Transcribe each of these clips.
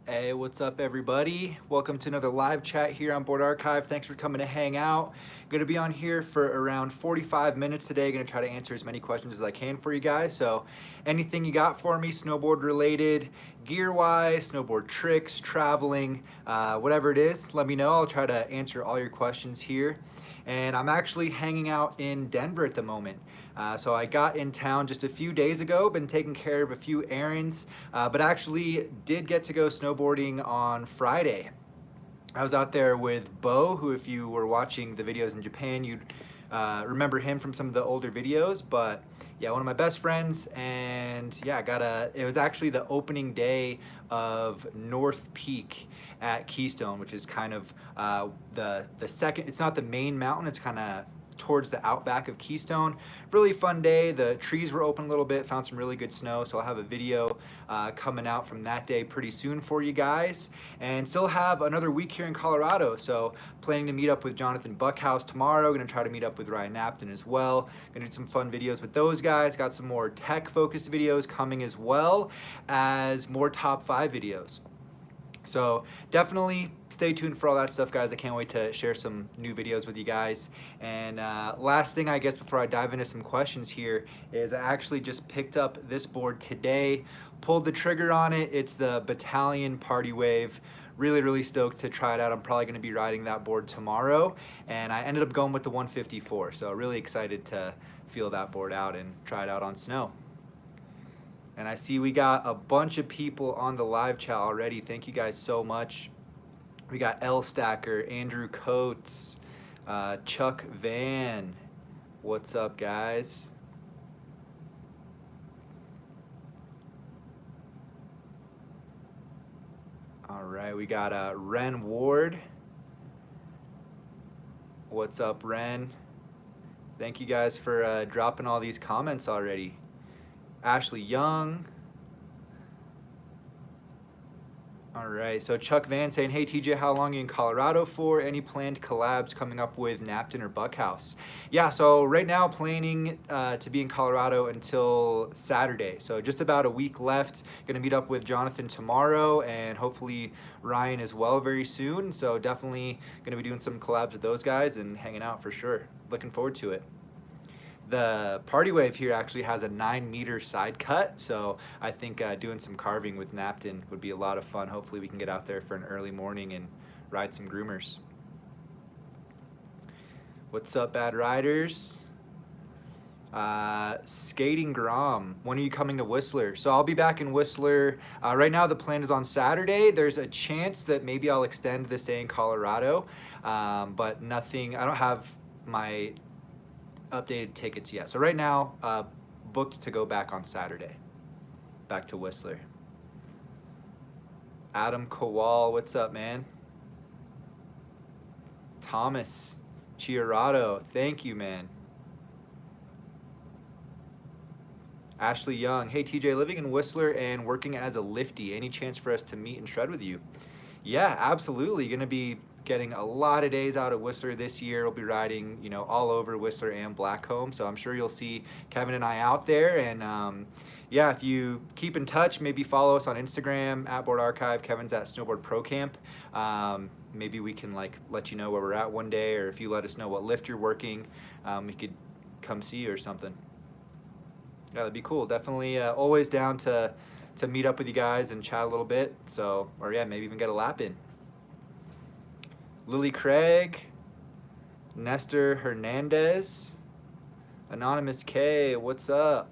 Hey, what's up everybody? Welcome to another live chat here on Board Archive. Thanks for coming to hang out. Gonna be on here for around 45 minutes today. Gonna try to answer as many questions as I can for you guys. So anything you got for me, snowboard related, gear-wise, snowboard tricks, traveling, whatever it is, let me know. I'll try to answer all your questions here. And I'm actually hanging out in Denver at the moment. So I got in town just a few days ago, been taking care of a few errands, but actually did get to go snowboarding on Friday. I was out there with Bo, who if you were watching the videos in Japan, you'd remember him from some of the older videos, but yeah, one of my best friends, and yeah, it was actually the opening day of North Peak at Keystone, which is kind of the second, it's not the main mountain, it's kind of towards the outback of Keystone. Really fun day. The trees were open a little bit, found some really good snow, so I'll have a video coming out from that day pretty soon for you guys. And still have another week here in Colorado, so planning to meet up with Jonathan Buckhouse tomorrow. Gonna try to meet up with Ryan Napton as well. Gonna do some fun videos with those guys. Got some more tech focused videos coming as well as more top 5 videos. So definitely stay tuned for all that stuff, guys. I can't wait to share some new videos with you guys. And last thing, I guess, before I dive into some questions here, is I actually just picked up this board today, pulled the trigger on it. It's the Battalion Party Wave. Really stoked to try it out. I'm probably going to be riding that board tomorrow. And I ended up going with the 154. So really excited to feel that board out and try it out on snow. And I see we got a bunch of people on the live chat already. Thank you guys so much. We got L Stacker, Andrew Coates, Chuck Van. What's up, guys? All right, we got Ren Ward. What's up, Ren? Thank you guys for dropping all these comments already. Ashley Young. All right, so Chuck Van saying, hey TJ, how long are you in Colorado for? Any planned collabs coming up with Napton or Buckhouse? Yeah, so right now planning to be in Colorado until Saturday. So just about a week left. Gonna meet up with Jonathan tomorrow and hopefully Ryan as well very soon. So definitely gonna be doing some collabs with those guys and hanging out for sure. Looking forward to it. The Party Wave here actually has a 9-meter side cut, so I think doing some carving with Napton would be a lot of fun. Hopefully we can get out there for an early morning and ride some groomers. What's up, Bad Riders? Skating Grom, when are you coming to Whistler? So I'll be back in Whistler. Right now the plan is on Saturday. There's a chance that maybe I'll extend this day in Colorado, but nothing, I don't have my updated tickets yet. So right now, booked to go back on Saturday, back to Whistler. Adam Kowal, what's up, man? Thomas Chiarato, thank you, man. Ashley Young, hey TJ, living in Whistler and working as a lifty. Any chance for us to meet and shred with you? Yeah, absolutely. Gonna be getting a lot of days out of Whistler this year. We'll be riding, you know, all over Whistler and Blackcomb. So I'm sure you'll see Kevin and I out there. And yeah, if you keep in touch, maybe follow us on Instagram at Board Archive. Kevin's at Snowboard Pro Camp. Maybe we can like let you know where we're at one day, or if you let us know what lift you're working, we could come see you or something. Yeah, that'd be cool. Definitely always down to meet up with you guys and chat a little bit. So, or yeah, maybe even get a lap in. Lily Craig, Nestor Hernandez, Anonymous K, what's up?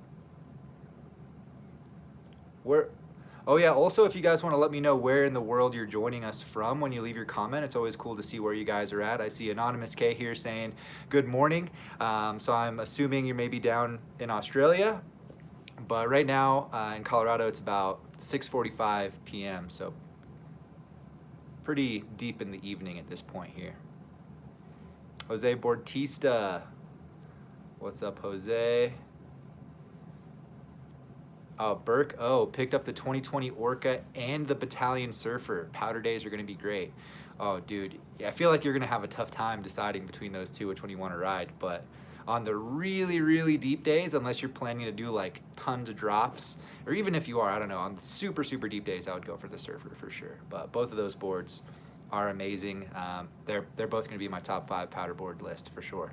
Oh yeah, also if you guys want to let me know where in the world you're joining us from when you leave your comment, it's always cool to see where you guys are at. I see Anonymous K here saying good morning. So I'm assuming you're maybe down in Australia, but right now in Colorado it's about 6:45 p.m. So pretty deep in the evening at this point here. Jose Bortista. What's up, Jose? Oh, Burke, picked up the 2020 Orca and the Battalion Surfer. Powder days are gonna be great. Oh, dude, yeah, I feel like you're gonna have a tough time deciding between those two, which one you wanna ride, but On the really, really deep days, unless you're planning to do like tons of drops, or even if you are, I don't know, on the super, super deep days, I would go for the Surfer for sure. But both of those boards are amazing. They're both going to be my top 5 powder board list for sure.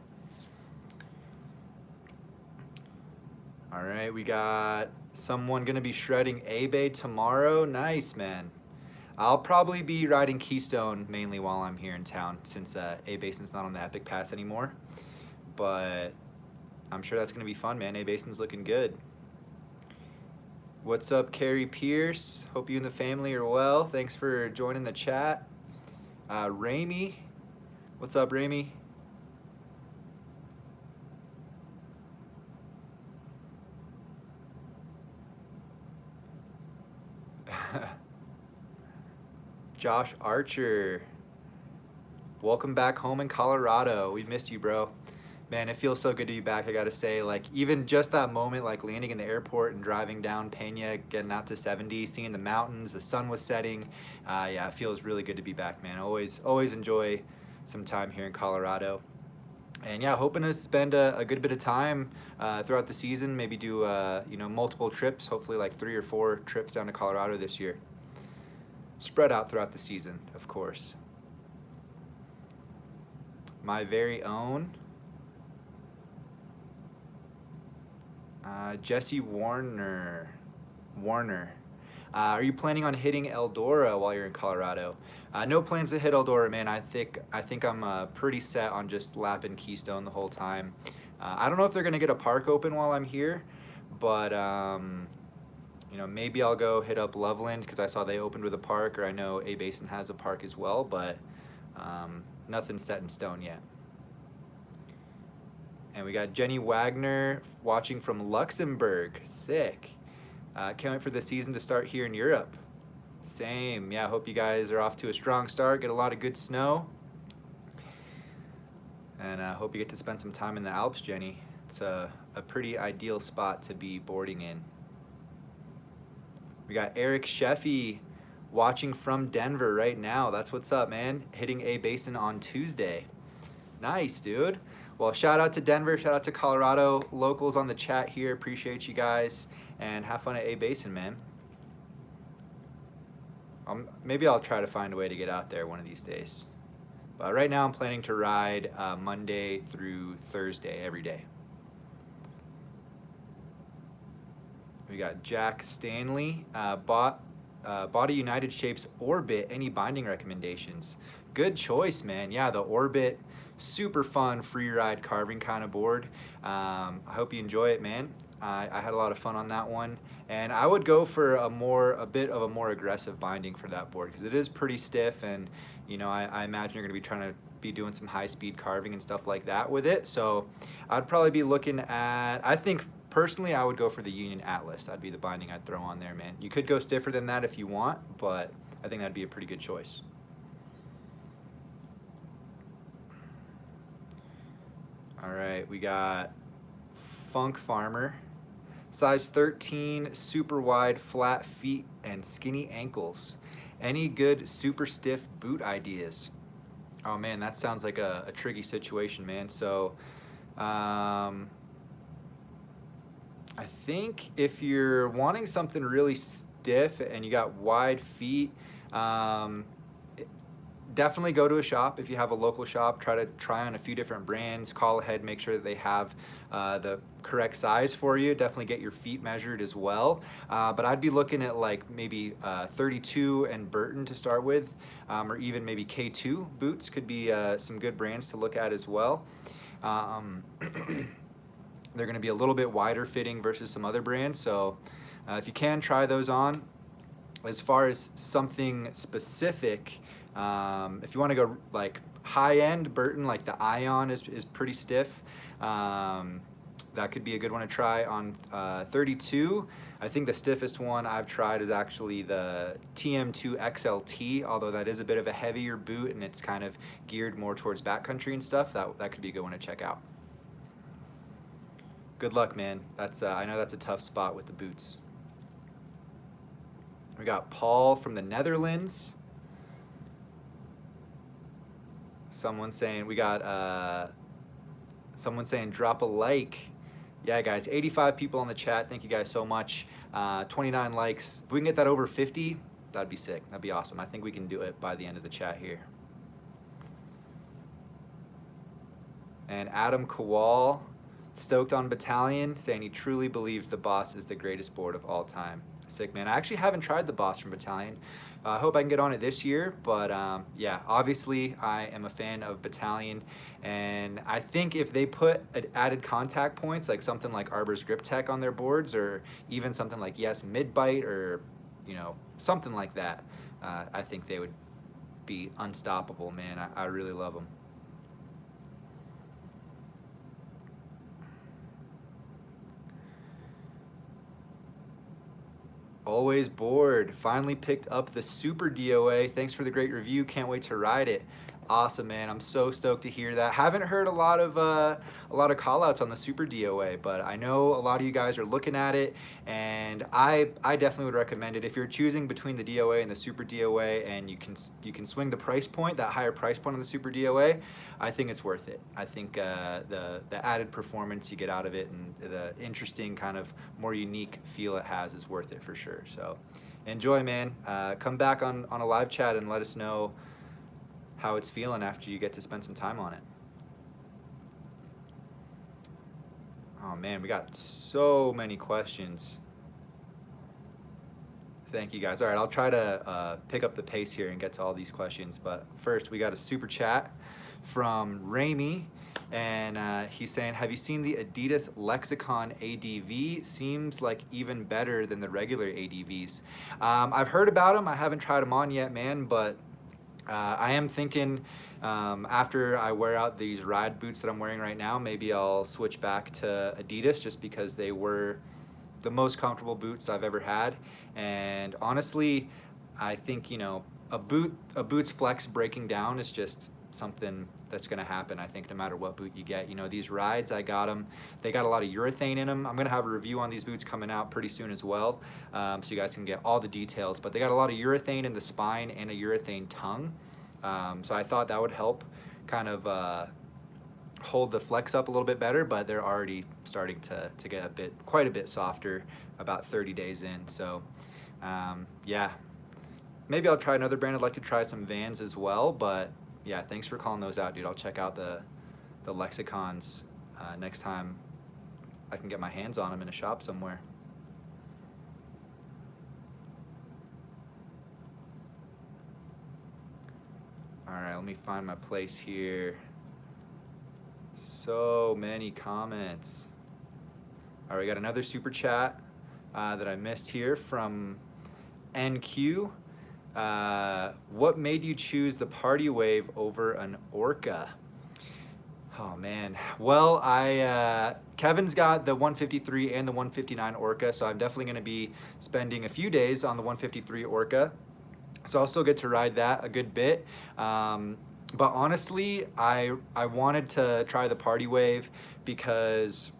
All right, we got someone going to be shredding A-Bay tomorrow. Nice, man. I'll probably be riding Keystone mainly while I'm here in town, since A-Basin's not on the Epic Pass anymore. But I'm sure that's going to be fun, man. A-Basin's looking good. What's up, Carrie Pierce? Hope you and the family are well. Thanks for joining the chat. Ramey. What's up, Ramey? Josh Archer. Welcome back home in Colorado. We missed you, bro. Man, it feels so good to be back, I gotta say. Like, even just that moment, like landing in the airport and driving down Pena, getting out to 70, seeing the mountains, the sun was setting. Yeah, it feels really good to be back, man. Always enjoy some time here in Colorado. And yeah, hoping to spend a good bit of time throughout the season, maybe do multiple trips, hopefully like 3 or 4 trips down to Colorado this year. Spread out throughout the season, of course. My very own Jesse Warner. Are you planning on hitting Eldora while you're in Colorado? No plans to hit Eldora, man. I think I'm pretty set on just lapping Keystone the whole time. I don't know if they're gonna get a park open while I'm here, but maybe I'll go hit up Loveland because I saw they opened with a park, or I know A-Basin has a park as well, but nothing's set in stone yet. And we got Jenny Wagner watching from Luxembourg. Sick. Can't wait for the season to start here in Europe. Same. Yeah, hope you guys are off to a strong start, get a lot of good snow. And I hope you get to spend some time in the Alps, Jenny. It's a pretty ideal spot to be boarding in. We got Eric Sheffy watching from Denver right now. That's what's up, man. Hitting A-Basin on Tuesday. Nice, dude. Well, shout out to Denver, shout out to Colorado locals on the chat here. Appreciate you guys, and have fun at A-Basin, man. Maybe I'll try to find a way to get out there one of these days. But right now I'm planning to ride Monday through Thursday every day. We got Jack Stanley, Body United Shapes Orbit. Any binding recommendations? Good choice, man. Yeah, the Orbit, super fun free ride carving kind of board. I hope you enjoy it, man. I had a lot of fun on that one, and I would go for a bit of a more aggressive binding for that board because it is pretty stiff, and I imagine you're going to be trying to be doing some high speed carving and stuff like that with it. So I'd probably be looking at, I think personally I would go for the Union Atlas. That'd be the binding I'd throw on there, man. You could go stiffer than that if you want, but I think that'd be a pretty good choice. All right, we got Funk Farmer. Size 13, super wide, flat feet, and skinny ankles. Any good super stiff boot ideas? Oh man, that sounds like a tricky situation, man. So, I think if you're wanting something really stiff and you got wide feet, definitely go to a shop. If you have a local shop, try on a few different brands, call ahead, make sure that they have the correct size for you. Definitely get your feet measured as well. But I'd be looking at like maybe 32 and Burton to start with, or even maybe K2 boots could be some good brands to look at as well. They're going to be a little bit wider fitting versus some other brands, so if you can, try those on. As far as something specific, if you want to go like high-end, Burton, like the Ion is pretty stiff. That could be a good one to try on 32. I think the stiffest one I've tried is actually the TM2 XLT, although that is a bit of a heavier boot and it's kind of geared more towards backcountry and stuff. That could be a good one to check out. Good luck, man. That's I know that's a tough spot with the boots. We got Paul from the Netherlands. Someone saying we got Someone saying drop a like. Yeah, guys, 85 people on the chat. Thank you guys so much. 29 likes. If we can get that over 50, that'd be sick. That'd be awesome. I think we can do it by the end of the chat here. And Adam Kowal, stoked on Battalion, saying he truly believes the Boss is the greatest board of all time. Sick, man. I actually haven't tried the Boss from Battalion. I hope I can get on it this year, but yeah, obviously I am a fan of Battalion, and I think if they put added contact points, like something like Arbor's Grip Tech on their boards, or even something like Yes Mid-Bite, or something like that, I think they would be unstoppable, man. I really love them. Always bored. Finally picked up the Super DOA. Thanks for the great review. Can't wait to ride it. Awesome, man. I'm so stoked to hear that. Haven't heard a lot of call outs on the Super DOA, but I know a lot of you guys are looking at it, and I definitely would recommend it. If you're choosing between the DOA and the Super DOA, and you can swing the price point, that higher price point on the Super DOA, I think it's worth it. I think the added performance you get out of it and the interesting kind of more unique feel it has is worth it for sure. So enjoy, man. Come back on a live chat and let us know how it's feeling after you get to spend some time on it. Oh man, we got so many questions. Thank you guys. All right, I'll try to pick up the pace here and get to all these questions, but first we got a super chat from Ramy, and he's saying, have you seen the Adidas Lexicon ADV? Seems like even better than the regular ADVs. I've heard about them. I haven't tried them on yet, man, but I am thinking after I wear out these ride boots that I'm wearing right now, maybe I'll switch back to Adidas, just because they were the most comfortable boots I've ever had. And honestly, I think, a boot's flex breaking down is just something that's going to happen, I think, no matter what boot you get. These rides, I got them. They got a lot of urethane in them. I'm going to have a review on these boots coming out pretty soon as well, so you guys can get all the details. But they got a lot of urethane in the spine and a urethane tongue. So I thought that would help kind of hold the flex up a little bit better, but they're already starting to get quite a bit softer about 30 days in. So yeah, maybe I'll try another brand. I'd like to try some Vans as well, but yeah, thanks for calling those out, dude. I'll check out the Lexicons next time I can get my hands on them in a shop somewhere. All right, let me find my place here. So many comments. All right, we got another super chat that I missed here from NQ. What made you choose the Party Wave over an Orca? Oh man, well, Kevin's got the 153 and the 159 Orca, so I'm definitely gonna be spending a few days on the 153 Orca. So I'll still get to ride that a good bit. But honestly, I wanted to try the Party Wave because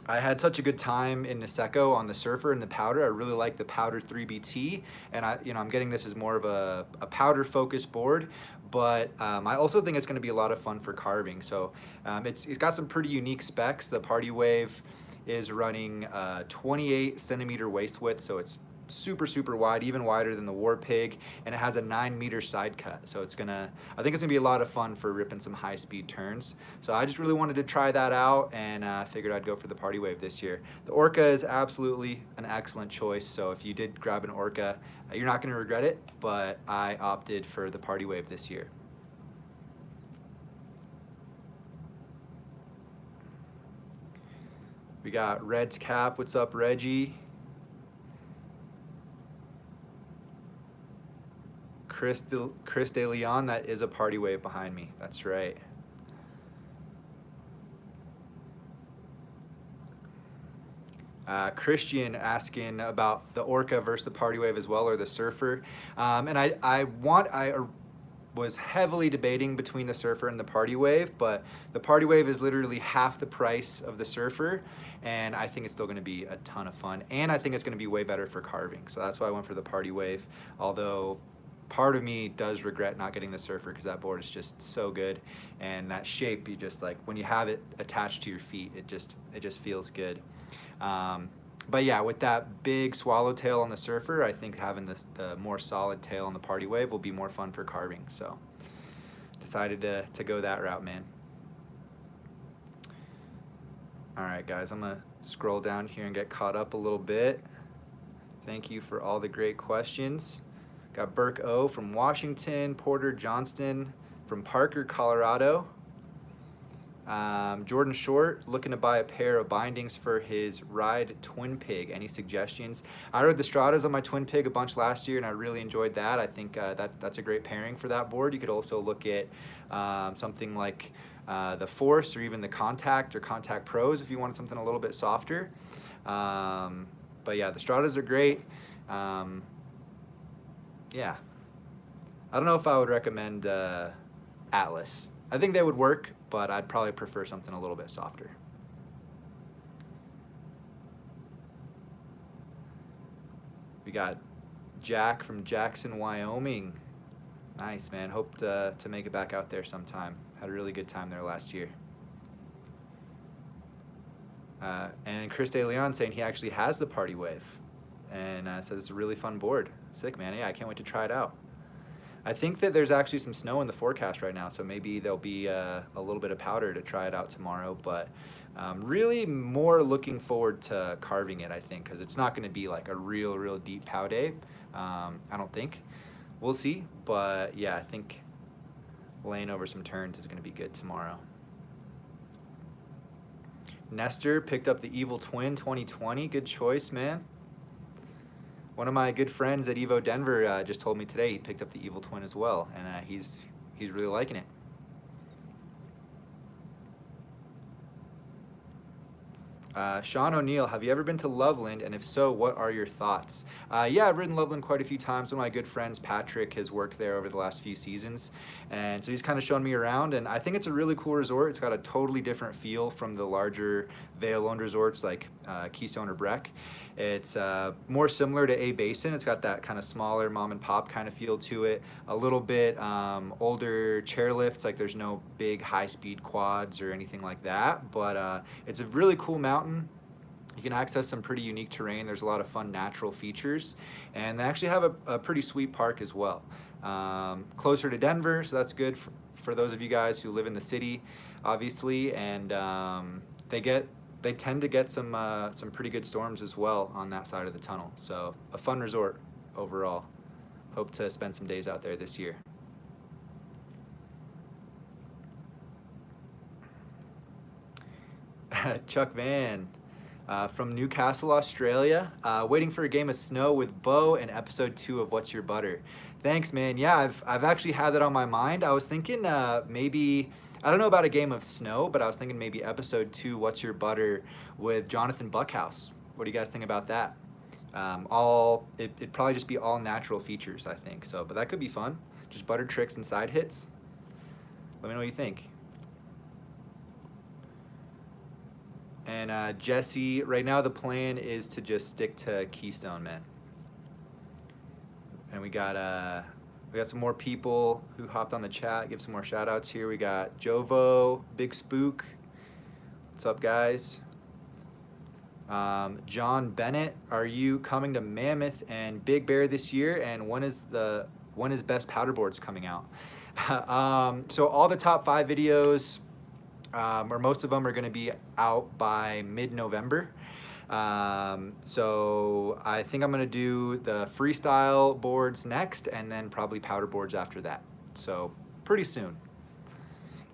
I had such a good time in Niseko on the Surfer and the Powder. I really like the Powder 3BT, and I'm getting this as more of a powder focused board, but I also think it's going to be a lot of fun for carving. So it's got some pretty unique specs. The Party Wave is running 28 centimeter waist width, so it's super wide, even wider than the War Pig, and it has a 9-meter side cut. So I think it's gonna be a lot of fun for ripping some high speed turns. So I just really wanted to try that out, and figured I'd go for the Party Wave this year. The Orca is absolutely an excellent choice, so if you did grab an Orca, you're not gonna regret it, but I opted for the Party Wave this year. We got Red's Cap. What's up, Reggie? Chris De Leon, that is a Party Wave behind me. That's right. Christian asking about the Orca versus the Party Wave as well, or the Surfer. And I was heavily debating between the Surfer and the Party Wave, but the Party Wave is literally half the price of the Surfer, and I think it's still going to be a ton of fun, and I think it's going to be way better for carving. So that's why I went for the Party Wave, although part of me does regret not getting the Surfer because that board is just so good, and that shape, you just like when you have it attached to your feet, it just feels good. But yeah, with that big swallowtail on the Surfer, I think having the more solid tail on the Party Wave will be more fun for carving. So decided to go that route, man. All right, guys, I'm gonna scroll down here and get caught up a little bit. Thank you for all the great questions. Got Burke O from Washington, Porter Johnston from Parker, Colorado. Jordan Short looking to buy a pair of bindings for his Ride Twin Pig. Any suggestions? I rode the Stratas on my Twin Pig a bunch last year, and I really enjoyed that. I think that's a great pairing for that board. You could also look at something like the Force or even the Contact or Contact Pros if you wanted something a little bit softer. But yeah, the Stratas are great. Yeah, I don't know if I would recommend Atlas. I think they would work, but I'd probably prefer something a little bit softer. We got Jack from Jackson, Wyoming. Nice, man. Hope to make it back out there sometime. Had a really good time there last year. And Chris De Leon saying he actually has the Party Wave, and says it's a really fun board. Sick, man. Yeah, I can't wait to try it out. I think that there's actually some snow in the forecast right now, so maybe there'll be a little bit of powder to try it out tomorrow. But really more looking forward to carving it, I think, because it's not going to be like a real deep pow day. I don't think. We'll see. But yeah, I think laying over some turns is going to be good tomorrow. Nestor picked up the Evil Twin 2020. Good choice, man. One of my good friends at Evo Denver just told me today he picked up the Evil Twin as well, and he's really liking it. Sean O'Neill, have you ever been to Loveland, and if so, what are your thoughts? Yeah, I've ridden Loveland quite a few times. One of my good friends, Patrick, has worked there over the last few seasons, and so he's kind of shown me around, and I think it's a really cool resort. It's got a totally different feel from the larger Vail-owned resorts like Keystone or Breck. It's more similar to A Basin. It's got that kind of smaller mom and pop kind of feel to it. A little bit older chairlifts, like there's no big high-speed quads or anything like that, but it's a really cool mountain. You can access some pretty unique terrain. There's a lot of fun natural features, and they actually have a pretty sweet park as well. Closer to Denver, so that's good for those of you guys who live in the city, obviously, and they tend to get some pretty good storms as well on that side of the tunnel. So a fun resort overall. Hope to spend some days out there this year. Chuck Van from Newcastle, Australia. Waiting for a game of snow with Bo and episode 2 of What's Your Butter. Thanks, man. Yeah, I've actually had that on my mind. I was thinking maybe, I don't know about a game of snow, but I was thinking maybe episode 2, What's Your Butter, with Jonathan Buckhouse. What do you guys think about that? It'd probably just be all natural features, I think. So, but that could be fun. Just butter tricks and side hits. Let me know what you think. And Jesse, right now the plan is to just stick to Keystone, man. And we got some more people who hopped on the chat. Give some more shout outs here. We got Jovo, Big Spook. What's up, guys? John Bennett, are you coming to Mammoth and Big Bear this year? And when is Best Powderboards coming out? So all the top 5 videos, or most of them, are going to be out by mid-November. So I think I'm going to do the freestyle boards next, and then probably powder boards after that. So pretty soon.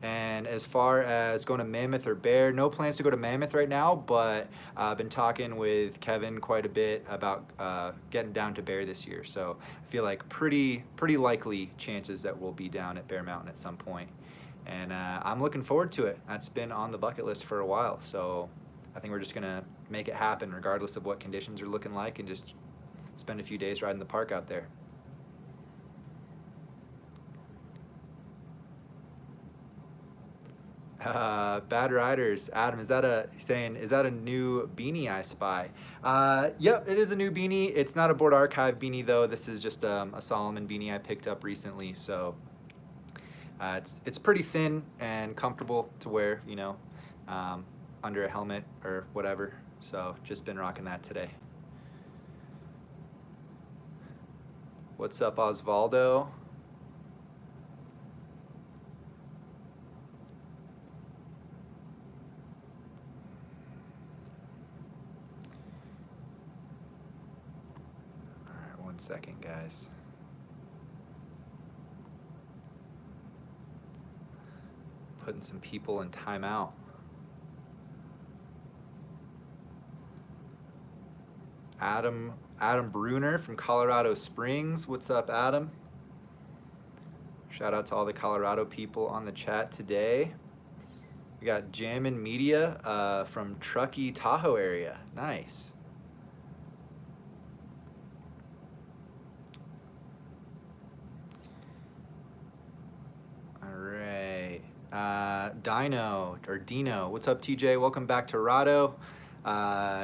And as far as going to Mammoth or Bear, no plans to go to Mammoth right now, but I've been talking with Kevin quite a bit about getting down to Bear this year. So I feel like pretty likely chances that we'll be down at Bear Mountain at some point. And I'm looking forward to it. That's been on the bucket list for a while. So I think we're just going to make it happen regardless of what conditions are looking like, and just spend a few days riding the park out there. Bad Riders. Adam, is that a new beanie I spy? Yep, it is a new beanie. It's not a Board Archive beanie though. This is just a Solomon beanie I picked up recently. So it's pretty thin and comfortable to wear, you know, under a helmet or whatever. So just been rocking that today. What's up, Osvaldo? All right, 1 second, guys. Putting some people in timeout. Adam Bruner from Colorado Springs. What's up, Adam? Shout out to all the Colorado people on the chat today. We got Jammin' Media from Truckee, Tahoe area. Nice. All right. Dino. What's up, TJ? Welcome back to Rado.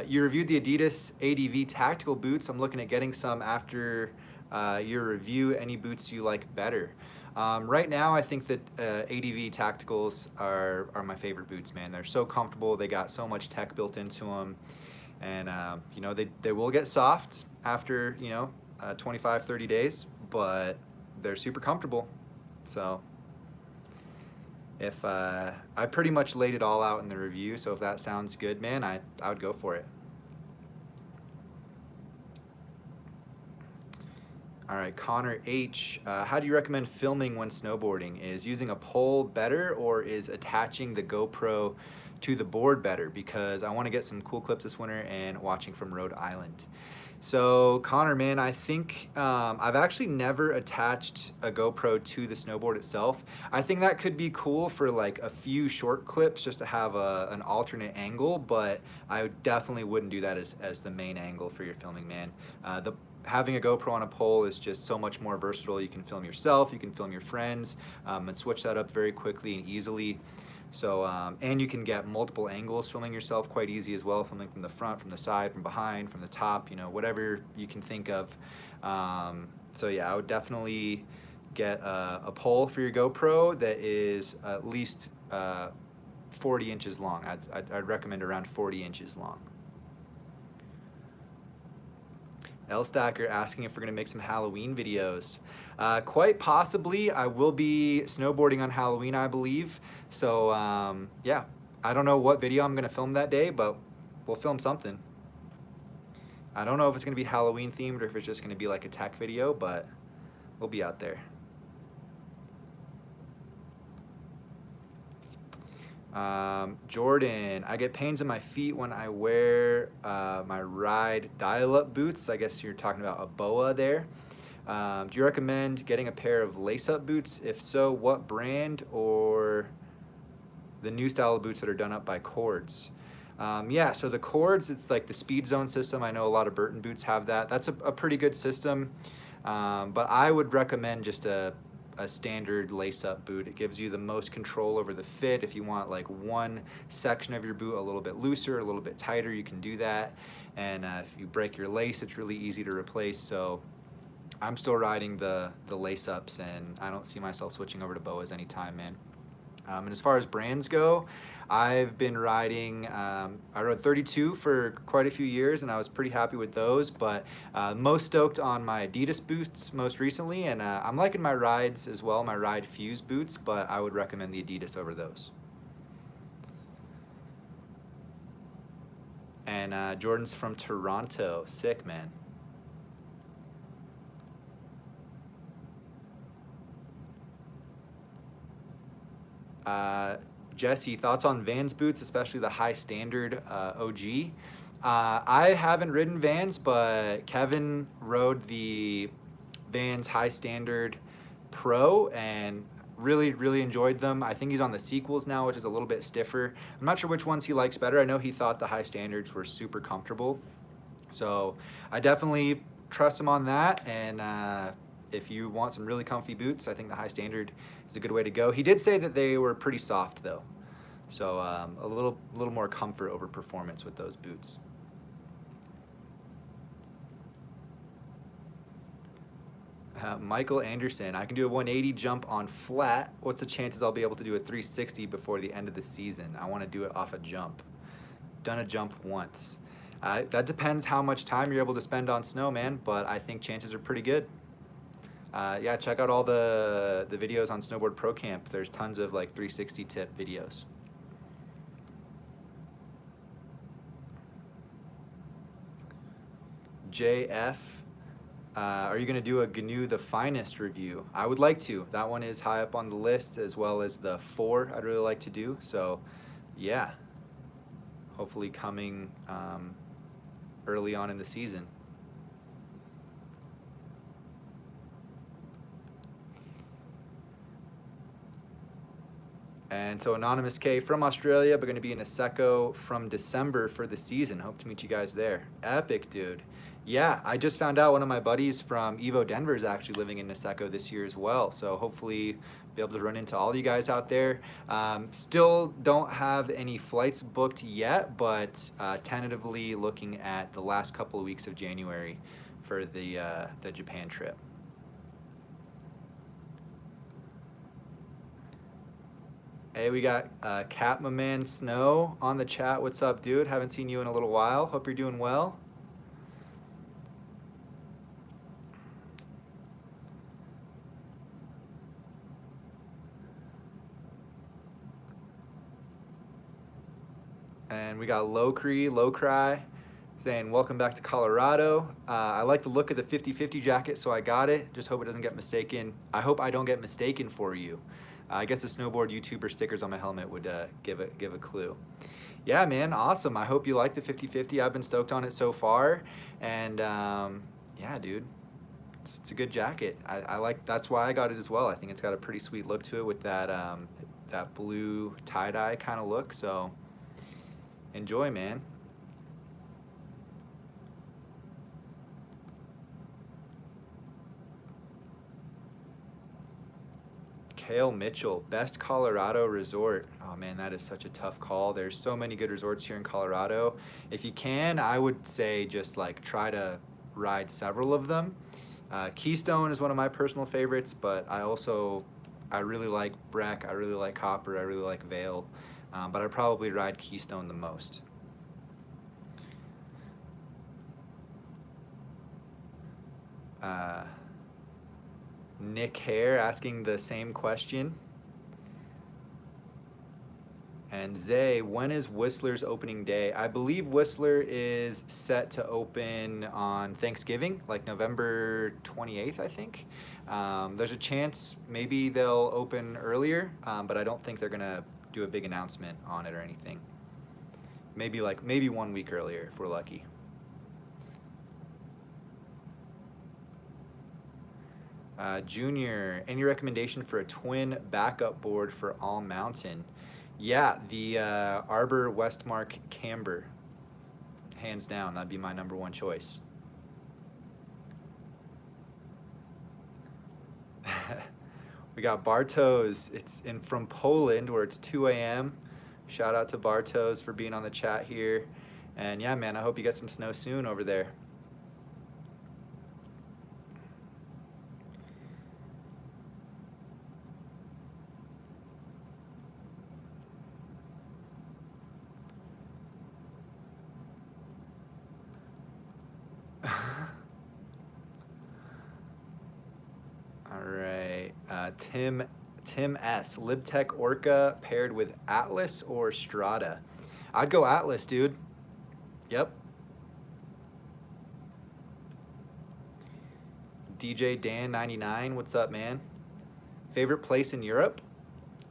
You reviewed the Adidas ADV tactical boots. I'm looking at getting some after your review. Any boots you like better? Right now, I think that ADV tacticals are my favorite boots, man. They're so comfortable. They got so much tech built into them. And, you know, they will get soft after, you know, 25, 30 days, but they're super comfortable. So if I pretty much laid it all out in the review, so if that sounds good, man, I would go for it. All right, Connor H. How do you recommend filming when snowboarding? Is using a pole better, or is attaching the GoPro to the board better? Because I want to get some cool clips this winter and watching from Rhode Island. So Connor, man, I think I've actually never attached a GoPro to the snowboard itself. I think that could be cool for like a few short clips just to have an alternate angle, but I definitely wouldn't do that as the main angle for your filming, man. Having a GoPro on a pole is just so much more versatile. You can film yourself, you can film your friends, and switch that up very quickly and easily. So, and you can get multiple angles filming yourself quite easy as well, filming from the front, from the side, from behind, from the top, you know, whatever you can think of. So yeah, I would definitely get a pole for your GoPro that is at least 40 inches long. I'd recommend around 40 inches long. L-Stacker asking if we're gonna make some Halloween videos. Quite possibly. I will be snowboarding on Halloween, I believe. So yeah, I don't know what video I'm gonna film that day, but we'll film something. I don't know if it's gonna be Halloween themed or if it's just gonna be like a tech video, but we'll be out there. Jordan, I get pains in my feet when I wear my ride dial-up boots. I guess you're talking about a BOA there. Do you recommend getting a pair of lace-up boots? If so, what brand, or the new style of boots that are done up by Cords? Yeah, so the Cords, it's like the Speed Zone system. I know a lot of Burton boots have that. That's a pretty good system, but I would recommend just a standard lace-up boot. It gives you the most control over the fit. If you want like one section of your boot a little bit looser, a little bit tighter, you can do that. And if you break your lace, it's really easy to replace. So I'm still riding the lace-ups, and I don't see myself switching over to BOAs anytime, man. And as far as brands go, I've been riding, I rode 32 for quite a few years, and I was pretty happy with those, but most stoked on my Adidas boots most recently, and I'm liking my rides as well, my Ride Fuse boots, but I would recommend the Adidas over those. And Jordan's from Toronto. Sick, man. Jesse, thoughts on Vans boots, especially the high standard OG? I haven't ridden Vans, but Kevin rode the Vans high standard Pro and really enjoyed them. I think he's on the sequels now, which is a little bit stiffer. I'm not sure which ones he likes better. I know he thought the high standards were super comfortable. So I definitely trust him on that, and if you want some really comfy boots, I think the high standard is a good way to go. He did say that they were pretty soft though. So a little more comfort over performance with those boots. Michael Anderson, I can do a 180 jump on flat. What's the chances I'll be able to do a 360 before the end of the season? I want to do it off a jump. Done a jump once. That depends how much time you're able to spend on snow, man, but I think chances are pretty good. Yeah, check out all the videos on Snowboard Pro Camp. There's tons of like 360 tip videos. JF, are you going to do a GNU The Finest review? I would like to. That one is high up on the list, as well as the 4 I'd really like to do. So, yeah, hopefully coming early on in the season. And so Anonymous K from Australia, but going to be in Niseko from December for the season. Hope to meet you guys there. Epic, dude. Yeah, I just found out one of my buddies from Evo Denver is actually living in Niseko this year as well. So hopefully be able to run into all you guys out there. Still don't have any flights booked yet, but tentatively looking at the last couple of weeks of January for the Japan trip. Hey, we got Catmaman Snow on the chat. What's up, dude? Haven't seen you in a little while. Hope you're doing well. And we got Lowcry saying, welcome back to Colorado. I like the look of the 50/50 jacket, so I got it. Just hope it doesn't get mistaken. I hope I don't get mistaken for you. I guess the snowboard YouTuber stickers on my helmet would give a clue. Yeah, man, awesome. I hope you like the 50/50. I've been stoked on it so far. And yeah, dude, it's a good jacket. I like, that's why I got it as well. I think it's got a pretty sweet look to it with that, that blue tie-dye kind of look. So enjoy, man. Kale Mitchell, best Colorado resort. Oh man, that is such a tough call. There's so many good resorts here in Colorado. If you can, I would say just like try to ride several of them. Keystone is one of my personal favorites, but I really like Breck, I really like Copper, I really like Vail, but I'd probably ride Keystone the most. Nick Hare asking the same question. And Zay, when is Whistler's opening day? I believe Whistler is set to open on Thanksgiving, like November 28th, I think. There's a chance maybe they'll open earlier, but I don't think they're gonna do a big announcement on it or anything. Maybe 1 week earlier if we're lucky. Junior, any recommendation for a twin backup board for all mountain? Yeah, the Arbor Westmark Camber. Hands down, that'd be my #1 choice. We got Bartos. It's from Poland where it's 2 a.m. Shout out to Bartos for being on the chat here. And yeah, man, I hope you get some snow soon over there. All right, Tim S. Libtech Orca paired with Atlas or Strata? I'd go Atlas, dude. Yep. DJ Dan 99, what's up, man? Favorite place in Europe?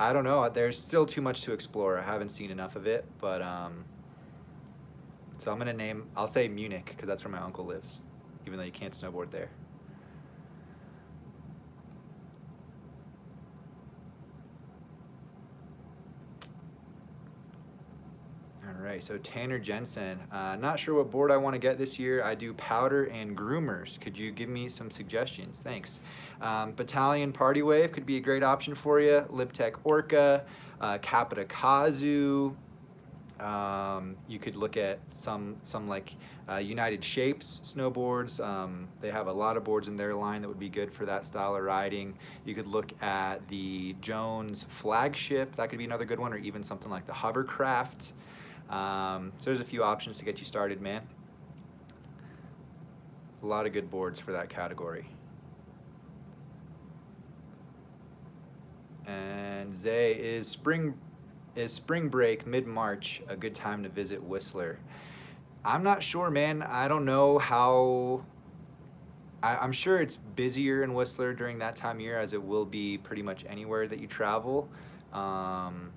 I don't know. There's still too much to explore. I haven't seen enough of it, but so I'll say Munich because that's where my uncle lives, even though you can't snowboard there. All right, so Tanner Jensen, not sure what board I want to get this year. I do powder and groomers. Could you give me some suggestions? Thanks. Battalion Party Wave could be a great option for you. Libtech Orca. Capita Kazu. You could look at some like United Shapes snowboards. They have a lot of boards in their line that would be good for that style of riding. You could look at the Jones Flagship. That could be another good one, or even something like the Hovercraft. So there's a few options to get you started, man. A lot of good boards for that category. And Zay, is spring break mid-March a good time to visit Whistler? I'm not sure, man. I don't know how. I'm sure it's busier in Whistler during that time of year, as it will be pretty much anywhere that you travel. But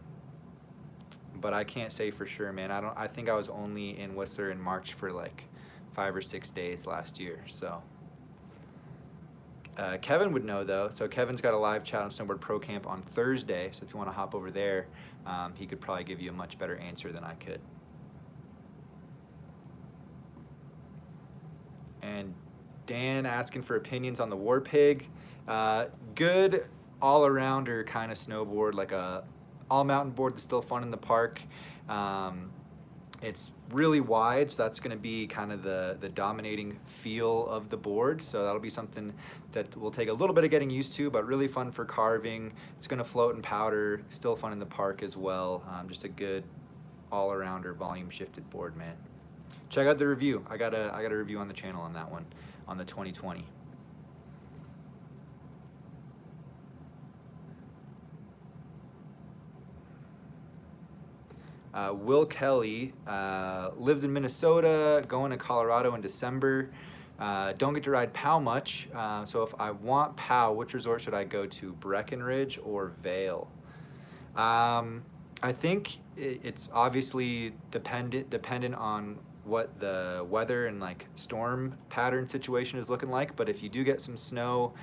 I can't say for sure, man. I think I was only in Whistler in March for like 5 or 6 days last year. So Kevin would know though. So Kevin's got a live chat on Snowboard Pro Camp on Thursday. So if you want to hop over there, he could probably give you a much better answer than I could. And Dan asking for opinions on the War Pig. Good all-arounder kind of snowboard, like a all-mountain board that's still fun in the park. It's really wide, so that's going to be kind of the dominating feel of the board. So that'll be something that will take a little bit of getting used to, but really fun for carving. It's going to float and powder, still fun in the park as well. Just a good all-arounder, volume-shifted board, man. Check out the review. I got a review on the channel on that one, on the 2020. Will Kelly lives in Minnesota, going to Colorado in December. Don't get to ride POW much, so if I want POW, which resort should I go to, Breckenridge or Vail? I think it's obviously dependent on what the weather and like storm pattern situation is looking like, but if you do get some snow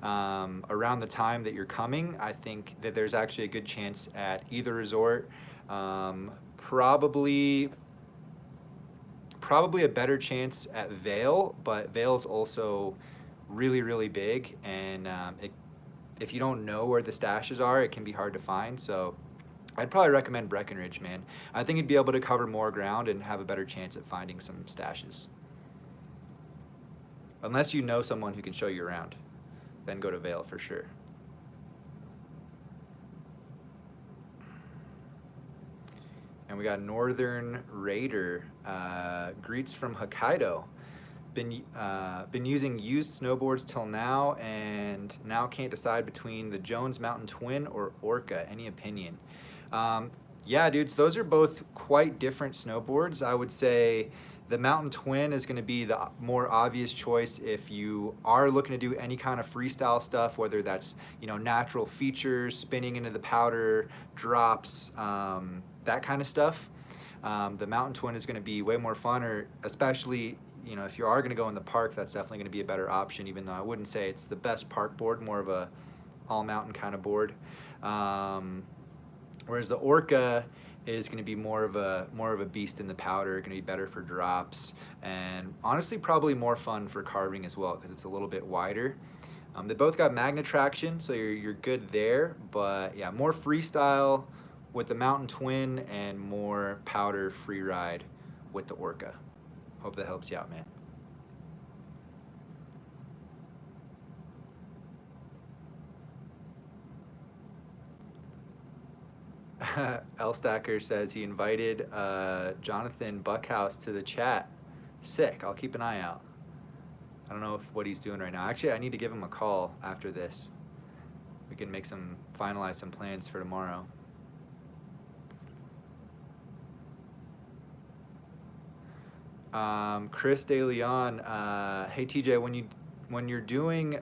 around the time that you're coming, I think that there's actually a good chance at either resort. Probably a better chance at Vail, but Vail's also really big, and if you don't know where the stashes are, it can be hard to find. So I'd probably recommend Breckenridge, man. I think you'd be able to cover more ground and have a better chance at finding some stashes. Unless you know someone who can show you around, then go to Vail for sure. And we got Northern Raider, greets from Hokkaido. Been using used snowboards till now, and now can't decide between the Jones Mountain Twin or Orca. Any opinion? Yeah, dudes, those are both quite different snowboards. I would say the Mountain Twin is going to be the more obvious choice if you are looking to do any kind of freestyle stuff, whether that's, you know, natural features, spinning into the powder, drops, that kind of stuff. The Mountain Twin is going to be way more fun, or especially, you know, if you are going to go in the park, that's definitely going to be a better option, even though I wouldn't say it's the best park board, more of a all mountain kind of board. Whereas the Orca is going to be more of a beast in the powder, going to be better for drops, and honestly probably more fun for carving as well because it's a little bit wider. They both got magnet traction, so you're good there, but yeah, more freestyle with the Mountain Twin and more powder free ride with the Orca. Hope that helps you out, man. L-Stacker says he invited Jonathan Buckhouse to the chat. Sick. I'll keep an eye out. I don't know what he's doing right now. Actually, I need to give him a call after this. We can finalize some plans for tomorrow. Chris De Leon, hey TJ, when you're doing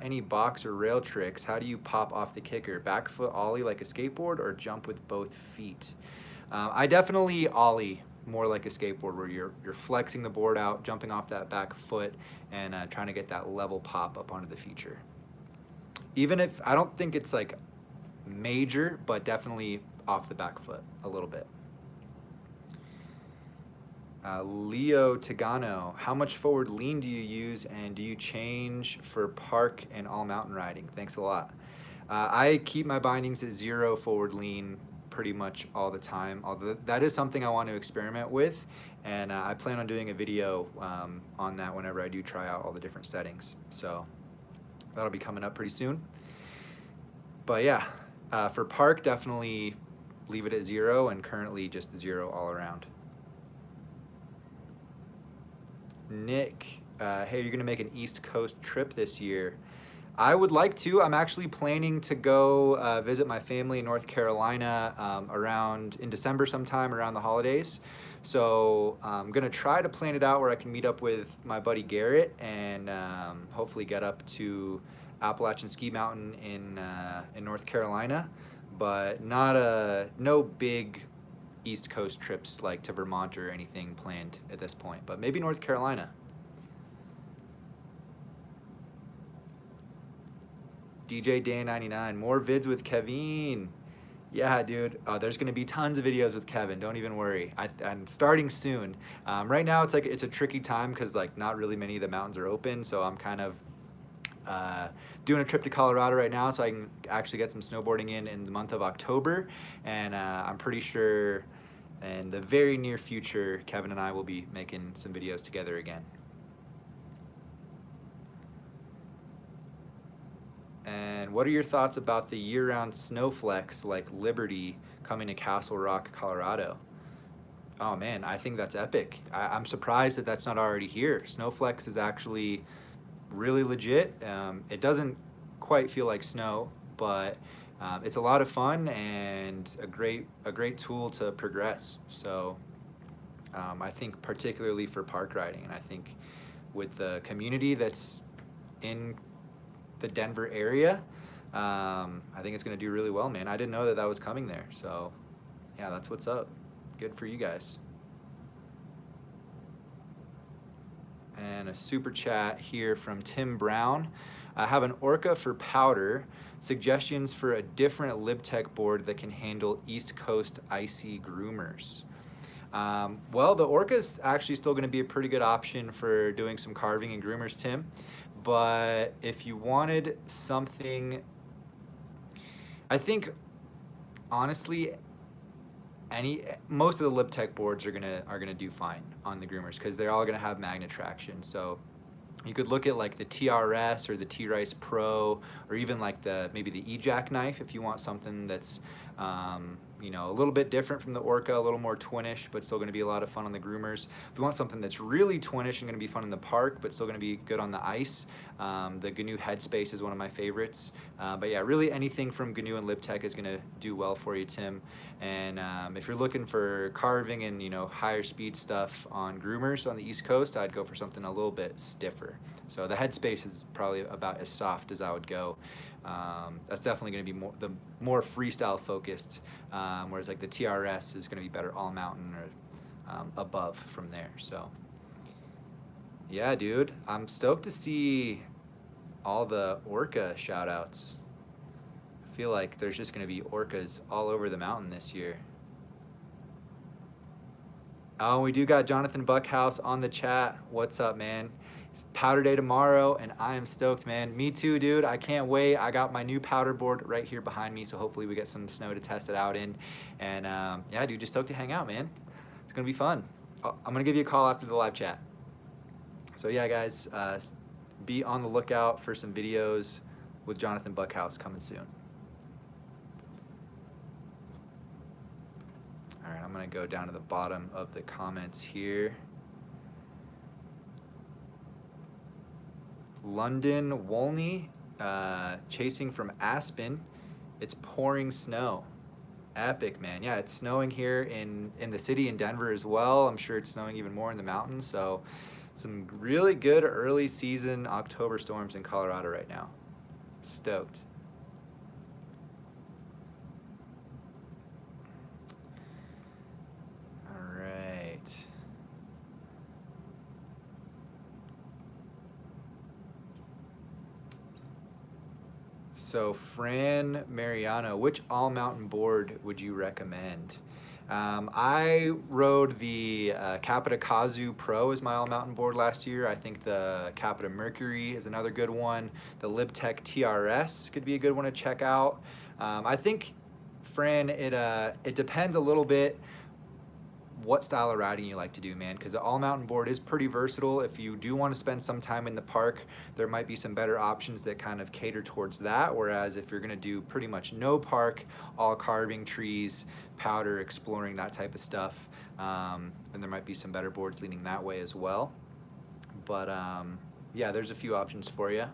any box or rail tricks, how do you pop off the kicker? Back foot ollie like a skateboard, or jump with both feet? I definitely ollie more like a skateboard, where you're flexing the board out, jumping off that back foot, and trying to get that level pop up onto the feature. Even if, I don't think it's like major, but definitely off the back foot a little bit. Leo Tagano, how much forward lean do you use, and do you change for park and all mountain riding? Thanks a lot. I keep my bindings at 0 forward lean pretty much all the time, although that is something I want to experiment with, and I plan on doing a video on that whenever I do try out all the different settings. So that'll be coming up pretty soon. But yeah, for park, definitely leave it at 0, and currently just 0 all around. Nick, hey, you're gonna make an East Coast trip this year. I would like to. I'm actually planning to go visit my family in North Carolina around in December sometime around the holidays. So I'm gonna try to plan it out where I can meet up with my buddy Garrett and hopefully get up to Appalachian Ski Mountain in North Carolina, but no big East Coast trips like to Vermont or anything planned at this point, but maybe North Carolina. DJ Dan99, more vids with Kevin. Yeah, dude. Oh, there's gonna be tons of videos with Kevin. Don't even worry. I'm starting soon. Right now, it's a tricky time because like not really many of the mountains are open, so I'm kind of doing a trip to Colorado right now, so I can actually get some snowboarding in the month of October, and I'm pretty sure in the very near future, Kevin and I will be making some videos together again. And what are your thoughts about the year-round Snowflex like Liberty coming to Castle Rock, Colorado? Oh man, I think that's epic. I'm surprised that that's not already here. Snowflex is actually really legit. It doesn't quite feel like snow, but it's a lot of fun and a great tool to progress. So I think particularly for park riding, and I think with the community that's in the Denver area, I think it's gonna do really well, man. I didn't know that was coming there, so yeah, that's what's up. Good for you guys. And a super chat here from Tim Brown. I have an Orca for powder. Suggestions for a different LibTech board that can handle East Coast icy groomers. Well, the Orca is actually still going to be a pretty good option for doing some carving and groomers, Tim. But if you wanted something, I think honestly, most of the LibTech boards are gonna do fine on the groomers because they're all gonna have magnet traction. So you could look at like the TRS or the T-Rice Pro, or even like maybe the E-Jack knife if you want something that's you know, a little bit different from the Orca, a little more twinish, but still going to be a lot of fun on the groomers. If you want something that's really twinish and going to be fun in the park, but still going to be good on the ice, the GNU Headspace is one of my favorites. But yeah, really anything from GNU and LibTech is going to do well for you, Tim. And if you're looking for carving and, you know, higher speed stuff on groomers on the East Coast, I'd go for something a little bit stiffer. So the Headspace is probably about as soft as I would go. That's definitely going to be more freestyle focused, whereas like the TRS is going to be better all mountain or above from there. So yeah, dude, I'm stoked to see all the Orca shout outs. I feel like there's just going to be Orcas all over the mountain this year. Oh, we do got Jonathan Buckhouse on the chat. What's up, man? It's powder day tomorrow, and I am stoked, man. Me too, dude. I can't wait. I got my new powder board right here behind me, so hopefully we get some snow to test it out in. And yeah, dude, just stoked to hang out, man. It's gonna be fun. I'm gonna give you a call after the live chat. So yeah, guys, be on the lookout for some videos with Jonathan Buckhouse coming soon. All right, I'm gonna go down to the bottom of the comments here. London Wolney, chasing from Aspen. It's pouring snow. Epic, man. Yeah, it's snowing here in the city in Denver as well. I'm sure it's snowing even more in the mountains. So some really good early season October storms in Colorado right now. Stoked. All right. So Fran Mariano, which all-mountain board would you recommend? I rode the Capita Kazu Pro as my all-mountain board last year. I think the Capita Mercury is another good one. The LibTech TRS could be a good one to check out. I think Fran, it depends a little bit what style of riding you like to do, man, because the all mountain board is pretty versatile. If you do want to spend some time in the park, there might be some better options that kind of cater towards that, whereas if you're going to do pretty much no park, all carving, trees, powder, exploring, that type of stuff, then there might be some better boards leaning that way as well. But yeah, there's a few options for you.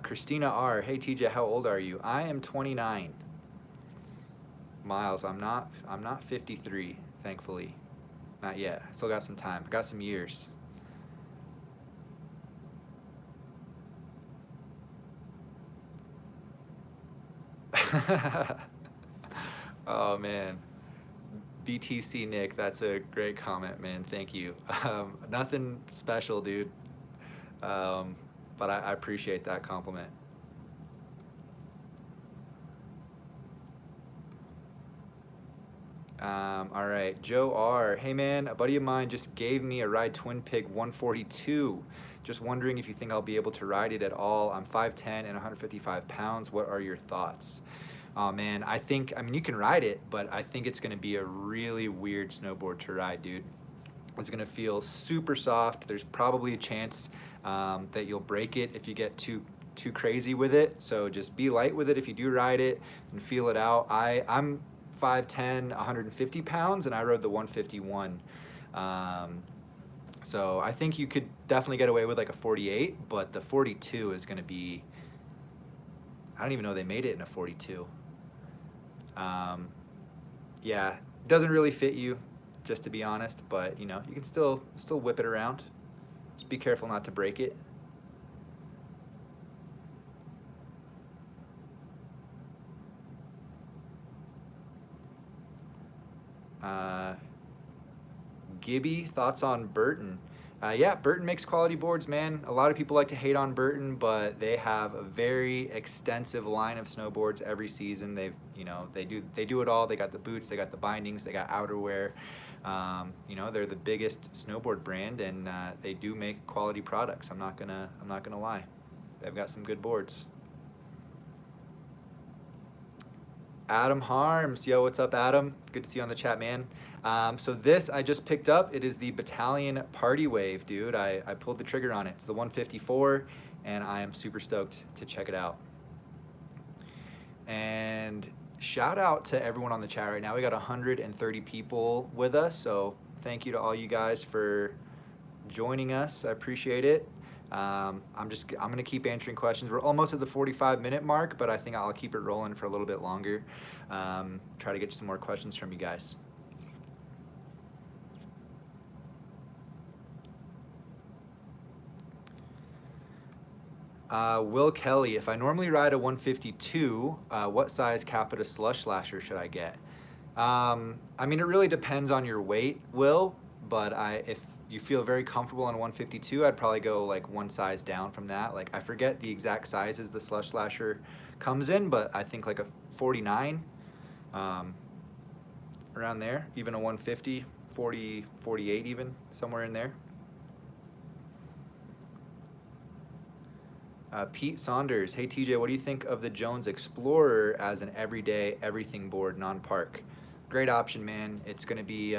Christina R. Hey TJ, how old are you? I am 29. Miles, I'm not 53, thankfully. Not yet. I still got some time. Got some years. Oh man. BTC Nick, that's a great comment, man. Thank you. Nothing special, dude. But I appreciate that compliment. All right, Joe R. Hey man, a buddy of mine just gave me a Ride Twin Pig 142. Just wondering if you think I'll be able to ride it at all. I'm 5'10" and 155 pounds. What are your thoughts? Oh man, I mean, you can ride it, but I think it's gonna be a really weird snowboard to ride, dude. It's gonna feel super soft. There's probably a chance that you'll break it if you get too crazy with it. So just be light with it if you do ride it and feel it out. I'm 5'10", 150 pounds, and I rode the 151. So I think you could definitely get away with like a 48, but the 42 is gonna be, I don't even know they made it in a 42. Yeah, doesn't really fit you, just to be honest, but you know, you can still whip it around. Just be careful not to break it. Gibby, thoughts on Burton? Yeah, Burton makes quality boards, man. A lot of people like to hate on Burton, but they have a very extensive line of snowboards every season. They do it all. They got the boots, they got the bindings, they got outerwear. You know, they're the biggest snowboard brand, and they do make quality products. I'm not gonna lie. They've got some good boards. Adam Harms, yo, what's up, Adam? Good to see you on the chat, man. So this I just picked up. It is the Battalion Party Wave, dude. I pulled the trigger on it. It's the 154, and I am super stoked to check it out. And shout out to everyone on the chat right now. We got 130 people with us, so thank you to all you guys for joining us. I appreciate it. I'm gonna keep answering questions. We're almost at the 45-minute mark, but I think I'll keep it rolling for a little bit longer. Try to get some more questions from you guys. Will Kelly, if I normally ride a 152, what size Capita slush lasher should I get? I mean, it really depends on your weight, Will, but if you feel very comfortable on 152, I'd probably go like one size down from that. Like, I forget the exact sizes the slush lasher comes in, but I think like a 49, around there, even a 150, 40, 48 even, somewhere in there. Pete Saunders, hey TJ, what do you think of the Jones Explorer as an everyday everything board, non-park? Great option, man. It's going to be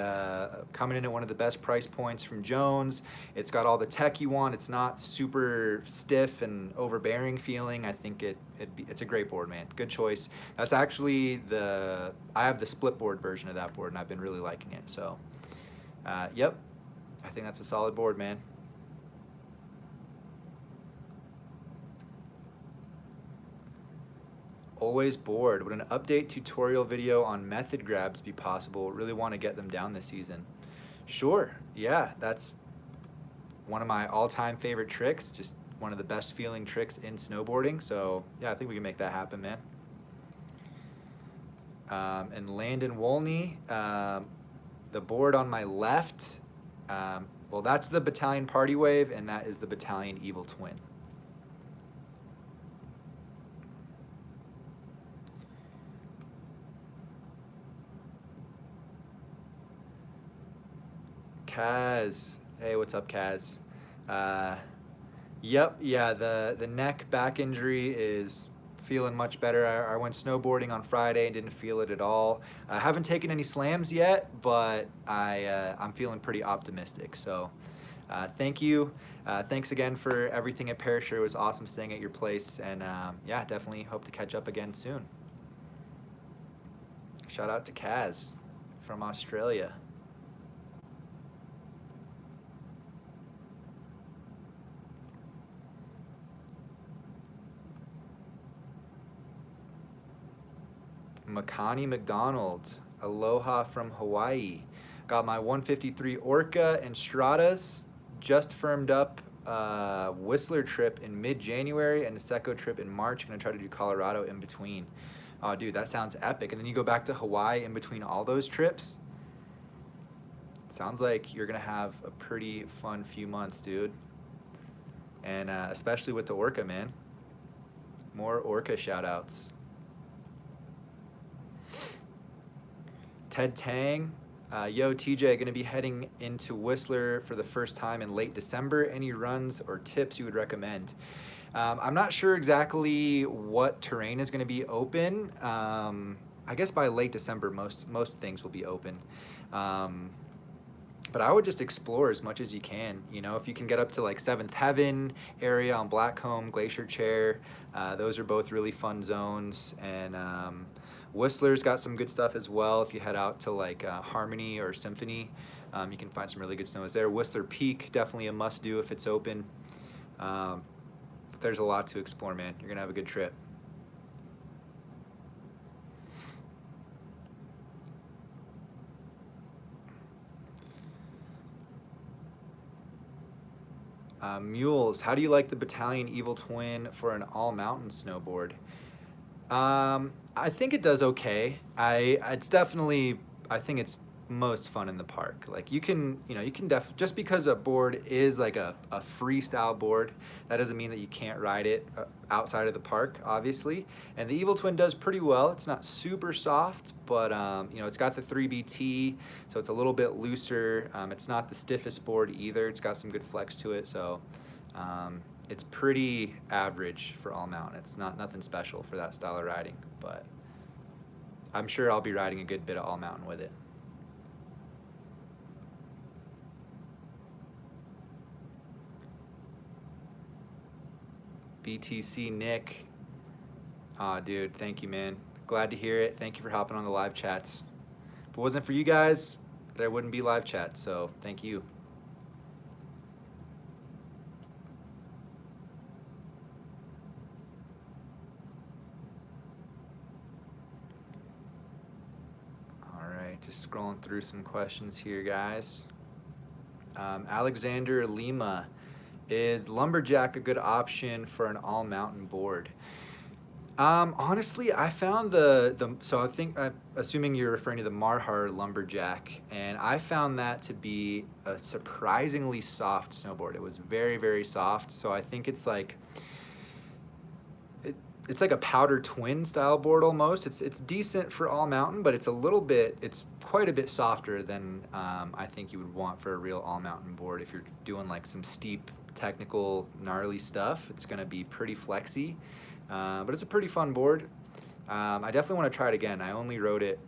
coming in at one of the best price points from Jones. It's got all the tech you want. It's not super stiff and overbearing feeling. I think it's a great board, man. Good choice. That's actually I have the split board version of that board, and I've been really liking it. So, yep, I think that's a solid board, man. Always bored. Would an update tutorial video on method grabs be possible? Really want to get them down this season. Sure, yeah, that's one of my all-time favorite tricks, just one of the best feeling tricks in snowboarding. So yeah, I think we can make that happen, man. And Landon Wolney, the board on my left, well, that's the Battalion Party Wave, and that is the Battalion Evil Twin. Kaz, Hey, what's up, Kaz? Uh, yep, yeah, the neck back injury is feeling much better. I went snowboarding on Friday and didn't feel it at all. I haven't taken any slams yet, but I'm feeling pretty optimistic. So, thank you. Thanks again for everything at Perisher. It was awesome staying at your place, and yeah, definitely hope to catch up again soon. Shout out to Kaz from Australia. Makani McDonald, aloha from Hawaii. Got my 153 Orca and Stratas. Just firmed up Whistler trip in mid-January and a Seco trip in March. Gonna try to do Colorado in between. Oh, dude, that sounds epic. And then you go back to Hawaii in between all those trips. Sounds like you're gonna have a pretty fun few months, dude. And especially with the Orca, man. More Orca shout-outs. Ted Tang, yo TJ, gonna be heading into Whistler for the first time in late December. Any runs or tips you would recommend? I'm not sure exactly what terrain is gonna be open. I guess by late December, most things will be open. But I would just explore as much as you can. You know, if you can get up to like Seventh Heaven area on Blackcomb, Glacier Chair, those are both really fun zones. And Whistler's got some good stuff as well. If you head out to like Harmony or Symphony, you can find some really good snows there. Whistler Peak, definitely a must do if it's open. But there's a lot to explore, man. You're gonna have a good trip. Mules, how do you like the Battalion Evil Twin for an all-mountain snowboard? I think it does okay. It's definitely, I think it's most fun in the park. Like you can just because a board is like a freestyle board, that doesn't mean that you can't ride it outside of the park, obviously. And the Evil Twin does pretty well. It's not super soft, but it's got the 3BT, so it's a little bit looser. It's not the stiffest board either. It's got some good flex to it, so it's pretty average for all mountain. It's nothing special for that style of riding, but I'm sure I'll be riding a good bit of all mountain with it. BTC Nick. Aw, dude, thank you, man. Glad to hear it. Thank you for hopping on the live chats. If it wasn't for you guys, there wouldn't be live chats, so thank you. All right, just scrolling through some questions here, guys. Alexander Lima. Is Lumberjack a good option for an all-mountain board? Honestly, I found so I think, assuming you're referring to the Marhar Lumberjack, and I found that to be a surprisingly soft snowboard. It was very, very soft, so I think it's like, it's like a powder twin style board almost. It's decent for all mountain, but it's quite a bit softer than I think you would want for a real all mountain board. If you're doing like some steep, technical, gnarly stuff, it's gonna be pretty flexy, but it's a pretty fun board. I definitely want to try it again. I only rode it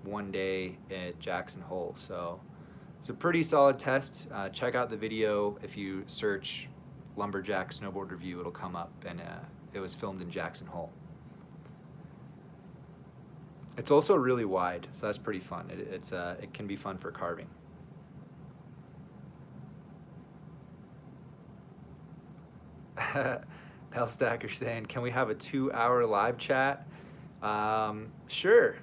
one day at Jackson Hole, so it's a pretty solid test. Check out the video. If you search Lumberjack snowboard review, it'll come up, and it was filmed in Jackson Hole. It's also really wide, so that's pretty fun. It can be fun for carving. L-Stacker saying, can we have a 2-hour live chat? Sure.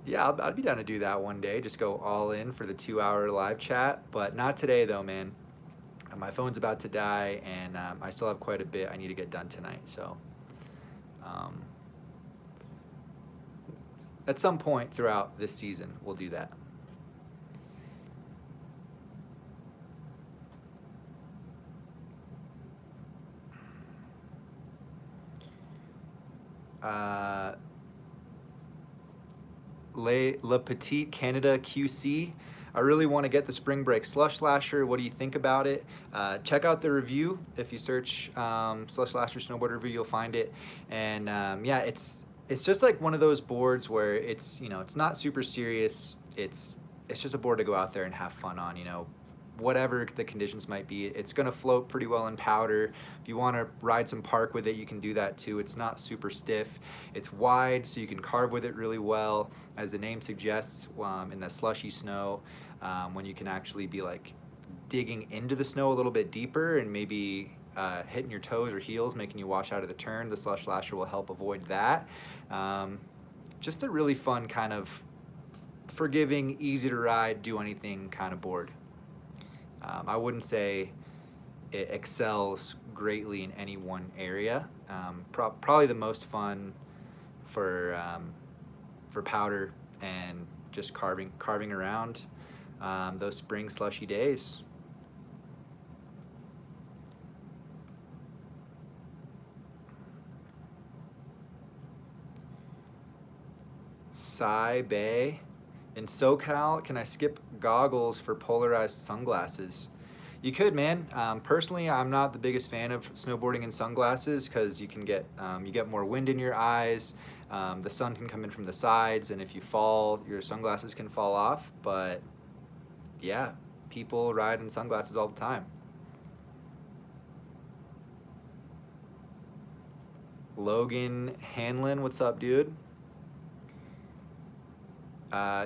Yeah, I'd be down to do that one day. Just go all in for the 2-hour live chat, but not today though, man. My phone's about to die, and I still have quite a bit I need to get done tonight, so at some point throughout this season, we'll do that. Le Petite Canada QC. I really want to get the Spring Break Slush Slasher. What do you think about it? Check out the review. If you search Slush Slasher snowboard review, you'll find it. And yeah, it's just like one of those boards where it's, you know, it's not super serious. It's just a board to go out there and have fun on, you know, whatever the conditions might be. It's gonna float pretty well in powder. If you wanna ride some park with it, you can do that too. It's not super stiff. It's wide, so you can carve with it really well, as the name suggests, in the slushy snow, when you can actually be like digging into the snow a little bit deeper and maybe hitting your toes or heels, making you wash out of the turn. The Slush Slasher will help avoid that. Just a really fun kind of forgiving, easy to ride, do anything kind of board. I wouldn't say it excels greatly in any one area. Probably the most fun for powder and just carving around those spring slushy days. Cy Bay. In SoCal, can I skip goggles for polarized sunglasses? You could, man. Personally, I'm not the biggest fan of snowboarding in sunglasses because you can get you get more wind in your eyes. The sun can come in from the sides, and if you fall, your sunglasses can fall off. But yeah, people ride in sunglasses all the time. Logan Hanlon, what's up, dude?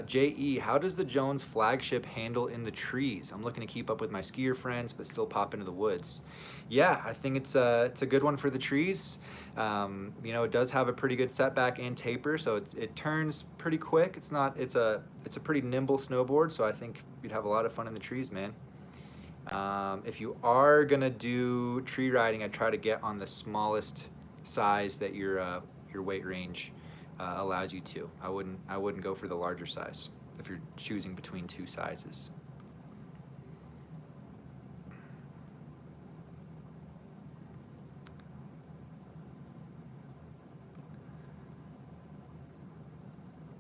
J.E., how does the Jones flagship handle in the trees? I'm looking to keep up with my skier friends, but still pop into the woods. Yeah, I think it's a good one for the trees. You know, it does have a pretty good setback and taper, so it turns pretty quick. It's a pretty nimble snowboard, so I think you'd have a lot of fun in the trees, man. If you are gonna do tree riding, I'd try to get on the smallest size that your weight range allows you to. I wouldn't go for the larger size if you're choosing between two sizes.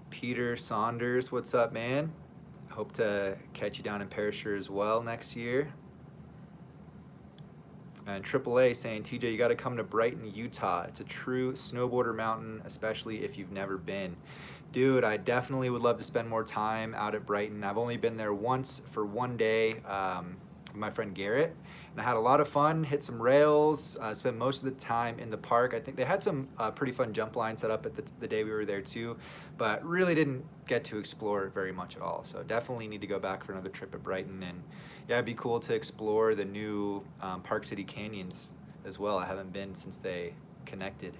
Peter Saunders, what's up, man? Hope to catch you down in Perisher as well next year. And AAA saying, TJ, you got to come to Brighton, Utah. It's a true snowboarder mountain, especially if you've never been. Dude, I definitely would love to spend more time out at Brighton. I've only been there once for one day with my friend Garrett, and I had a lot of fun, hit some rails, spent most of the time in the park. I think they had some pretty fun jump lines set up at the day we were there too, but really didn't get to explore very much at all. So definitely need to go back for another trip at Brighton. And yeah, it'd be cool to explore the new Park City Canyons as well. I haven't been since they connected.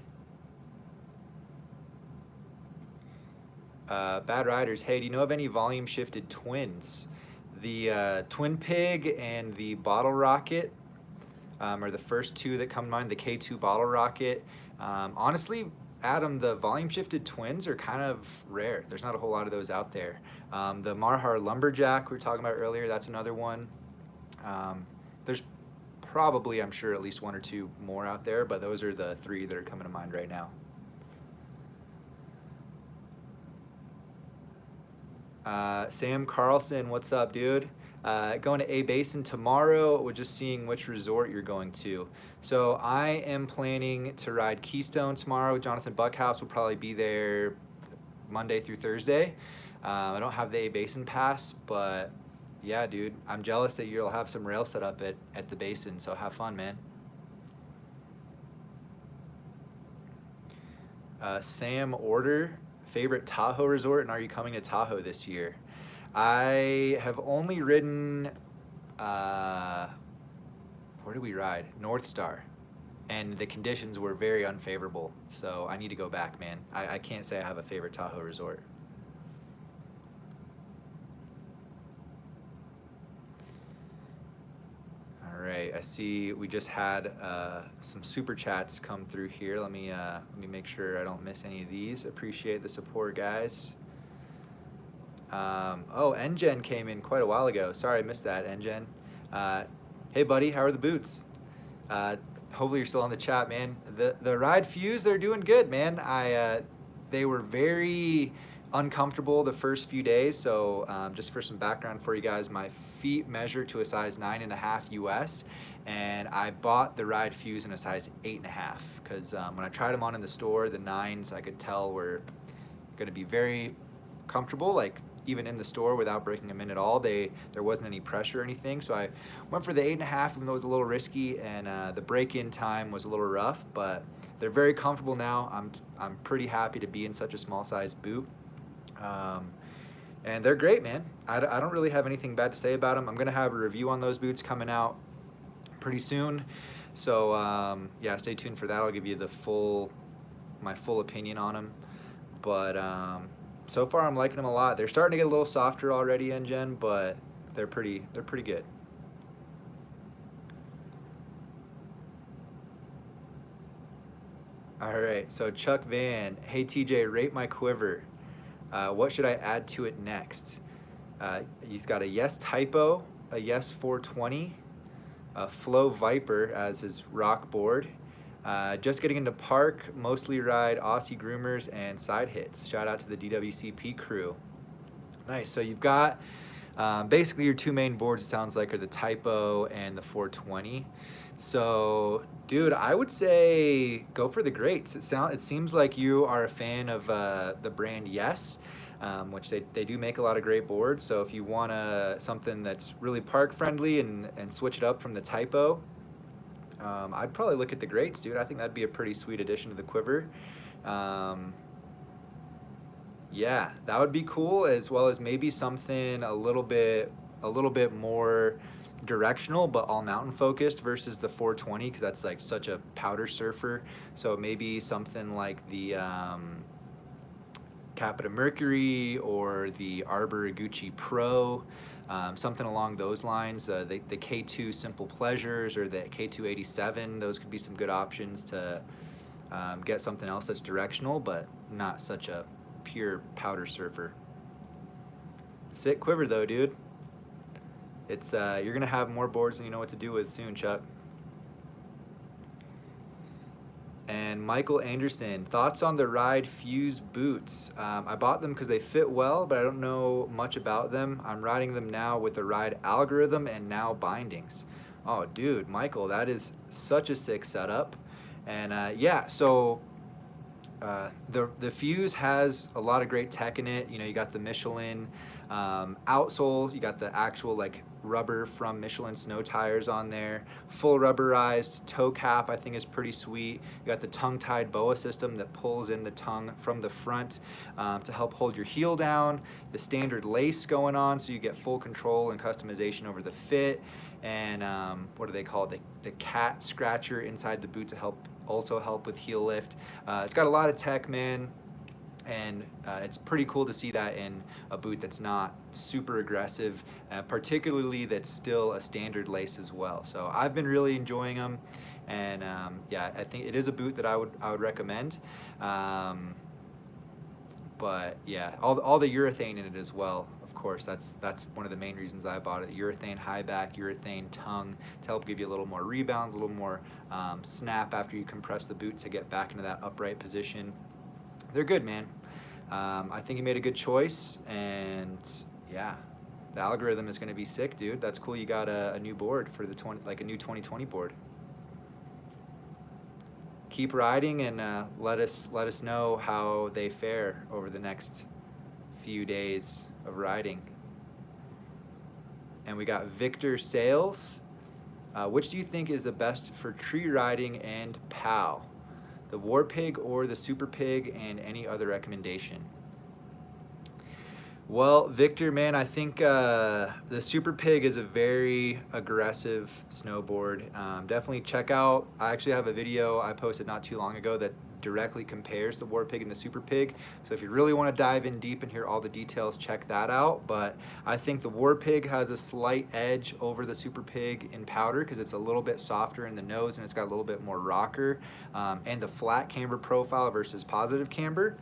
Bad Riders, hey, do you know of any volume shifted twins? The Twin Pig and the Bottle Rocket are the first two that come to mind, the K2 Bottle Rocket. Honestly, Adam, the volume shifted twins are kind of rare. There's not a whole lot of those out there. The Marhar Lumberjack we were talking about earlier, that's another one. There's probably, I'm sure, at least one or two more out there, but those are the three that are coming to mind right now. Sam Carlson, what's up, dude? Going to A Basin tomorrow. We're just seeing which resort you're going to. So I am planning to ride Keystone tomorrow. Jonathan Buckhouse will probably be there Monday through Thursday. I don't have the A Basin pass, but yeah, dude, I'm jealous that you'll have some rail set up at the Basin, so have fun, man. Sam Order, favorite Tahoe resort, and are you coming to Tahoe this year? I have only ridden, where did we ride? North Star, and the conditions were very unfavorable, so I need to go back, man. I can't say I have a favorite Tahoe resort. All right, I see we just had some super chats come through here. Let me make sure I don't miss any of these. Appreciate the support, guys. Oh, NGen came in quite a while ago. Sorry, I missed that, NGen. Hey, buddy, how are the boots? Hopefully you're still on the chat, man. The Ride Fuse, they're doing good, man. They were very uncomfortable the first few days. So just for some background for you guys, my feet measure to a size 9.5 US, and I bought the Ride Fuse in a size 8.5 because when I tried them on in the store, the 9s I could tell were going to be very comfortable, like even in the store without breaking them in at all. There wasn't any pressure or anything, so I went for the 8.5, even though it was a little risky, and the break-in time was a little rough, but they're very comfortable now. I'm pretty happy to be in such a small size boot. And they're great, man. I don't really have anything bad to say about them. I'm gonna have a review on those boots coming out pretty soon, so yeah, stay tuned for that. I'll give you my full opinion on them, but so far I'm liking them a lot. They're starting to get a little softer already, Gen, but they're pretty good. All right, so Chuck Van, hey TJ, rate my quiver. What should I add to it next? He's got a Yes Typo, a Yes 420, a Flow Viper as his rock board. Just getting into park, mostly ride Aussie groomers and side hits. Shout out to the DWCP crew. Nice, so you've got basically your two main boards, it sounds like, are the Typo and the 420. So, dude, I would say go for the greats. It seems like you are a fan of the brand Yes, which they do make a lot of great boards. So if you want something that's really park friendly and switch it up from the Typo, I'd probably look at the greats, dude. I think that'd be a pretty sweet addition to the quiver. Yeah, that would be cool, as well as maybe something a little bit more directional but all mountain focused versus the 420, because that's like such a powder surfer. So maybe something like the Capita Mercury or the Arbor Gucci Pro, something along those lines. The K2 Simple Pleasures or the K287, those could be some good options to get something else that's directional but not such a pure powder surfer. Sick quiver though, dude. It's you're gonna have more boards than you know what to do with soon, Chuck. And Michael Anderson, thoughts on the Ride Fuse boots? I bought them because they fit well, but I don't know much about them. I'm riding them now with the Ride algorithm and now bindings. Oh, dude, Michael, that is such a sick setup. And yeah, so the Fuse has a lot of great tech in it. You know, you got the Michelin outsole, you got the actual like rubber from Michelin snow tires on there, full rubberized toe cap, I think is pretty sweet. You got the tongue-tied boa system that pulls in the tongue from the front to help hold your heel down, the standard lace going on so you get full control and customization over the fit, and what do they call it, the cat scratcher inside the boot to also help with heel lift. It's got a lot of tech, man, and it's pretty cool to see that in a boot that's not super aggressive, particularly that's still a standard lace as well. So I've been really enjoying them, and yeah, I think it is a boot that I would recommend. But yeah, all the urethane in it as well. Of course, that's one of the main reasons I bought it. Urethane high back, urethane tongue to help give you a little more rebound, a little more snap after you compress the boot to get back into that upright position. They're good, man. I think you made a good choice, and yeah, the algorithm is going to be sick, dude. That's cool. You got a new board for the a new 2020 board. Keep riding, and let us know how they fare over the next few days of riding. And we got Victor Sales. Which do you think is the best for tree riding and POW? The War Pig or the Super Pig, and any other recommendation? Well, Victor, man, I think the Super Pig is a very aggressive snowboard. Definitely check out, I actually have a video I posted not too long ago that directly compares the War Pig and the Super Pig. So if you really want to dive in deep and hear all the details, check that out. But I think the War Pig has a slight edge over the Super Pig in powder because it's a little bit softer in the nose and it's got a little bit more rocker and the flat camber profile versus positive camber.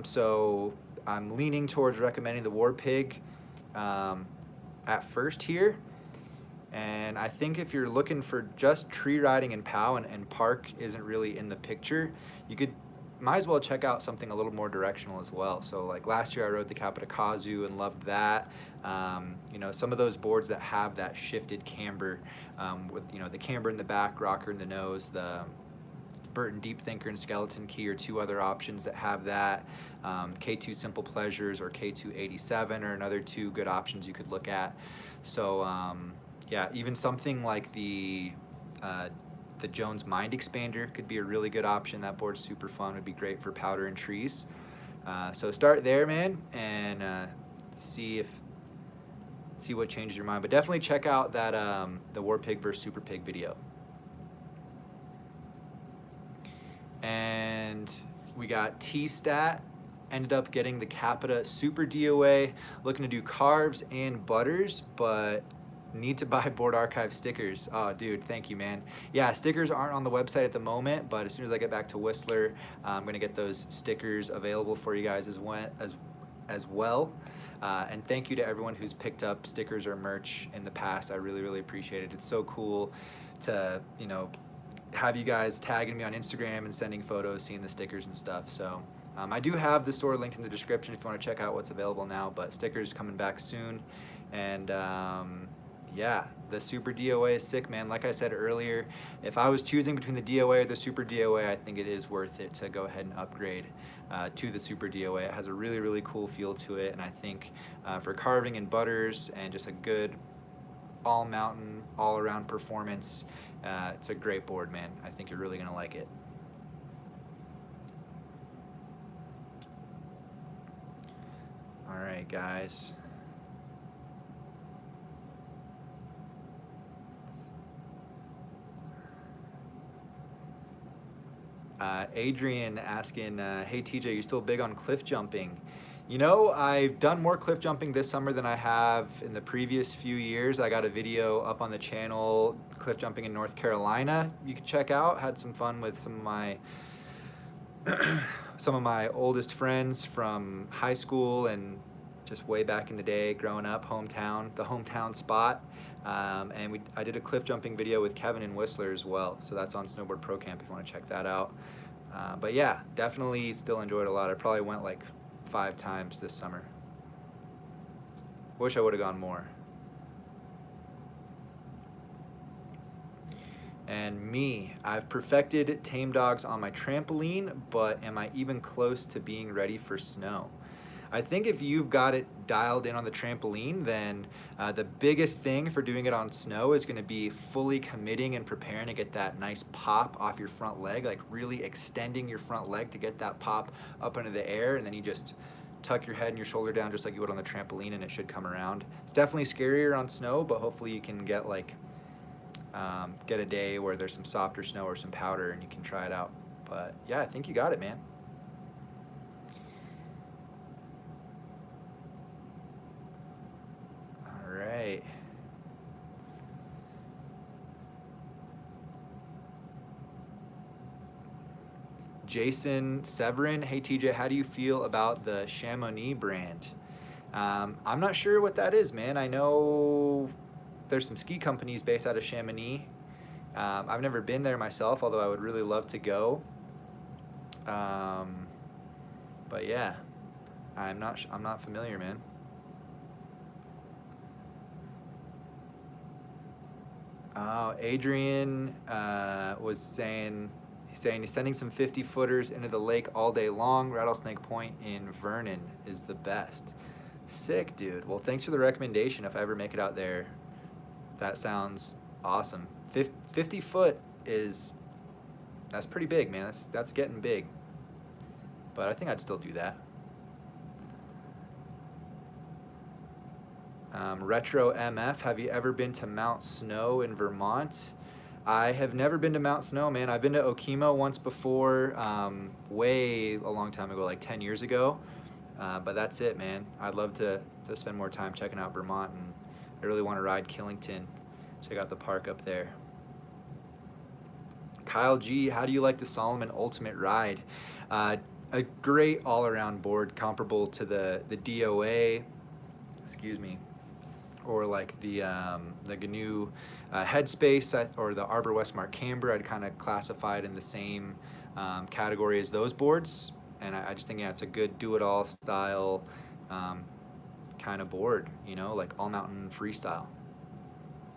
So I'm leaning towards recommending the War Pig at first here. And I think if you're looking for just tree riding and POW and park isn't really in the picture, you could might as well check out something a little more directional as well. So like last year I rode the Capita Kazu and loved that. You know, some of those boards that have that shifted camber, with, you know, the camber in the back, rocker in the nose, the Burton Deep Thinker and Skeleton Key are two other options that have that. K2 Simple Pleasures or K287 are another two good options you could look at. So yeah, even something like the Jones Mind Expander could be a really good option. That board's super fun, would be great for powder and trees. So start there, man, and see what changes your mind. But definitely check out that the War Pig versus Super Pig video. And we got T-Stat, ended up getting the Capita Super DOA, looking to do carbs and butters, but need to buy Board Archive stickers. Oh, dude, thank you, man. Yeah, stickers aren't on the website at the moment, but as soon as I get back to Whistler, I'm gonna get those stickers available for you guys as well. And thank you to everyone who's picked up stickers or merch in the past. I really, really appreciate it. It's so cool to, you know, have you guys tagging me on Instagram and sending photos, seeing the stickers and stuff. So I do have the store linked in the description if you want to check out what's available now, but stickers coming back soon. And yeah, the Super DOA is sick, man. Like I said earlier, if I was choosing between the DOA or the Super DOA, I think it is worth it to go ahead and upgrade to the Super DOA. It has a really, really cool feel to it, and I think for carving and butters and just a good all mountain, all around performance, it's a great board, man. I think you're really gonna like it. All right, guys. Adrian asking, hey TJ, you still big on cliff jumping? You know, I've done more cliff jumping this summer than I have in the previous few years. I got a video up on the channel, cliff jumping in North Carolina, you can check out. Had some fun with some of my oldest friends from high school and just way back in the day, growing up, the hometown spot. And I did a cliff jumping video with Kevin in Whistler as well. So that's on Snowboard Pro Camp if you want to check that out. But yeah, definitely still enjoyed it a lot. I probably went like 5 times this summer. Wish I would have gone more. And me, I've perfected tame dogs on my trampoline, but am I even close to being ready for snow? I think if you've got it dialed in on the trampoline, then the biggest thing for doing it on snow is gonna be fully committing and preparing to get that nice pop off your front leg, like really extending your front leg to get that pop up into the air, and then you just tuck your head and your shoulder down just like you would on the trampoline and it should come around. It's definitely scarier on snow, but hopefully you can get like, get a day where there's some softer snow or some powder and you can try it out. But yeah, I think you got it, man. Right. Jason Severin, hey TJ, how do you feel about the Chamonix brand? I'm not sure what that is, man. I know there's some ski companies based out of Chamonix. I've never been there myself, although I would really love to go. But yeah, I'm not familiar, man. Oh, Adrian was saying he's sending some 50-footers into the lake all day long. Rattlesnake Point in Vernon is the best. Sick, dude. Well, thanks for the recommendation. If I ever make it out there, that sounds awesome. 50 foot that's pretty big, man. That's getting big. But I think I'd still do that. Retro MF, have you ever been to Mount Snow in Vermont? I have never been to Mount Snow, man. I've been to Okemo once before, way a long time ago, like 10 years ago. But that's it, man. I'd love to spend more time checking out Vermont, and I really want to ride Killington. Check out the park up there. Kyle G, how do you like the Solomon Ultimate Ride? A great all-around board, comparable to the DOA, excuse me, or like the GNU Headspace, or the Arbor Westmark Camber. I'd kind of classify it in the same category as those boards. And I just think, yeah, it's a good do-it-all style kind of board, you know, like all mountain freestyle.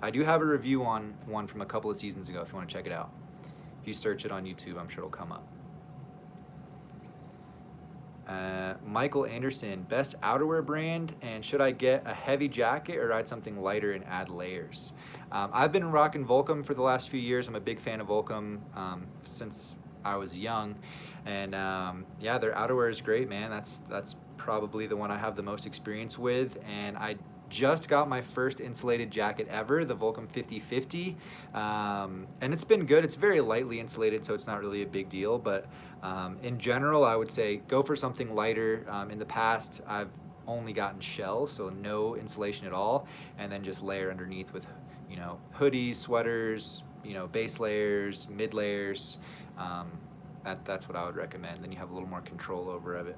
I do have a review on one from a couple of seasons ago if you want to check it out. If you search it on YouTube, I'm sure it'll come up. Michael Anderson, best outerwear brand, and should I get a heavy jacket or ride something lighter and add layers? I've been rocking Volcom for the last few years. I'm a big fan of Volcom since I was young, and yeah, their outerwear is great, man. That's probably the one I have the most experience with, and I just got my first insulated jacket ever, the Volcom 5050, and it's been good. It's very lightly insulated, so it's not really a big deal, but in general, I would say go for something lighter. In the past, I've only gotten shells, so no insulation at all, and then just layer underneath with, you know, hoodies, sweaters, you know, base layers, mid layers. That's what I would recommend. Then you have a little more control over it.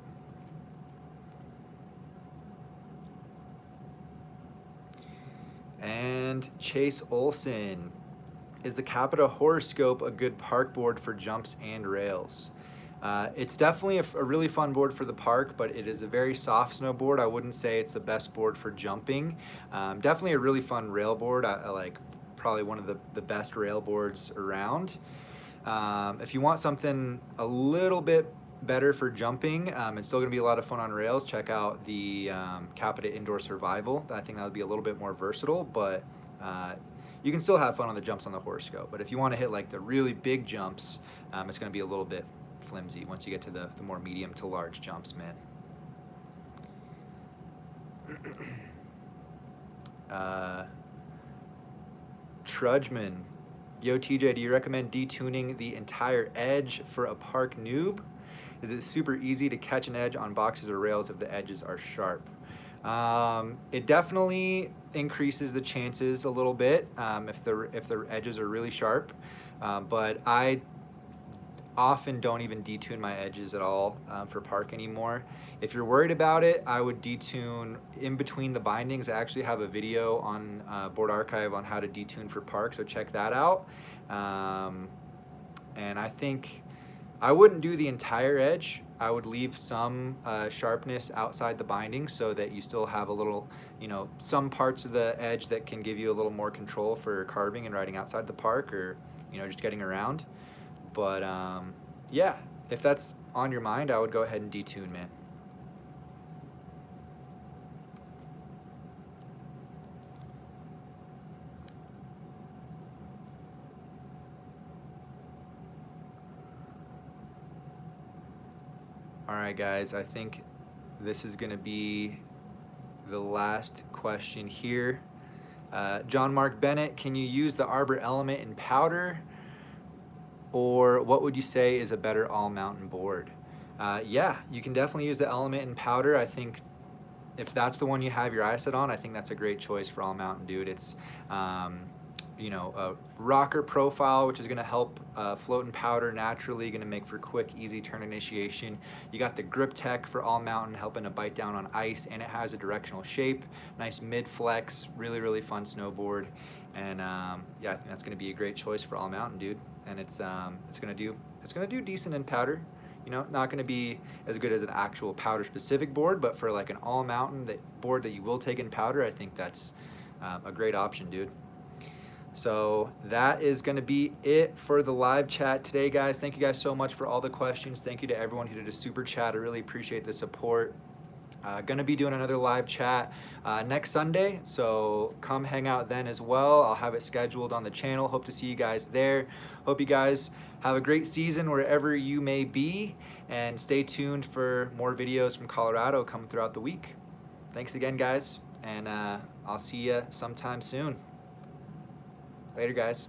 And Chase Olson, is the Capita Horoscope a good park board for jumps and rails? It's definitely a really fun board for the park, but it is a very soft snowboard. I wouldn't say it's the best board for jumping. Definitely a really fun rail board. I like probably one of the best rail boards around. If you want something a little bit better for jumping, it's still going to be a lot of fun on rails, check out the Capita Indoor Survival. I think that would be a little bit more versatile, but you can still have fun on the jumps on the Horoscope. But if you want to hit like the really big jumps, it's going to be a little bit flimsy once you get to the more medium to large jumps, man. Trudgeman, yo TJ, do you recommend detuning the entire edge for a park noob? Is it super easy to catch an edge on boxes or rails if the edges are sharp? It definitely increases the chances a little bit if the edges are really sharp, but I often don't even detune my edges at all for park anymore. If you're worried about it, I would detune in between the bindings. I actually have a video on Board Archive on how to detune for park, so check that out. And I think I wouldn't do the entire edge. I would leave some sharpness outside the binding so that you still have a little, you know, some parts of the edge that can give you a little more control for carving and riding outside the park, or, you know, just getting around. But yeah, if that's on your mind, I would go ahead and detune, man. All right, guys, I think this is going to be the last question here. John Mark Bennett, can you use the Arbor Element in powder? Or what would you say is a better all-mountain board? Yeah, you can definitely use the Element in powder. I think if that's the one you have your eye set on, I think that's a great choice for all-mountain, dude. It's you know, a rocker profile, which is going to help float in powder naturally, going to make for quick, easy turn initiation. You got the grip tech for all mountain, helping to bite down on ice, and it has a directional shape, nice mid flex, really, really fun snowboard. And yeah, I think that's going to be a great choice for all mountain, dude. And it's going to do decent in powder. You know, not going to be as good as an actual powder specific board, but for like an all mountain board that you will take in powder, I think that's a great option, dude. So that is going to be it for the live chat today, guys. Thank you guys so much for all the questions. Thank you to everyone who did a super chat. I really appreciate the support. Going to be doing another live chat next Sunday, so come hang out then as well. I'll have it scheduled on the channel. Hope to see you guys there. Hope you guys have a great season wherever you may be, and stay tuned for more videos from Colorado coming throughout the week. Thanks again, guys, and I'll see you sometime soon. Later, guys.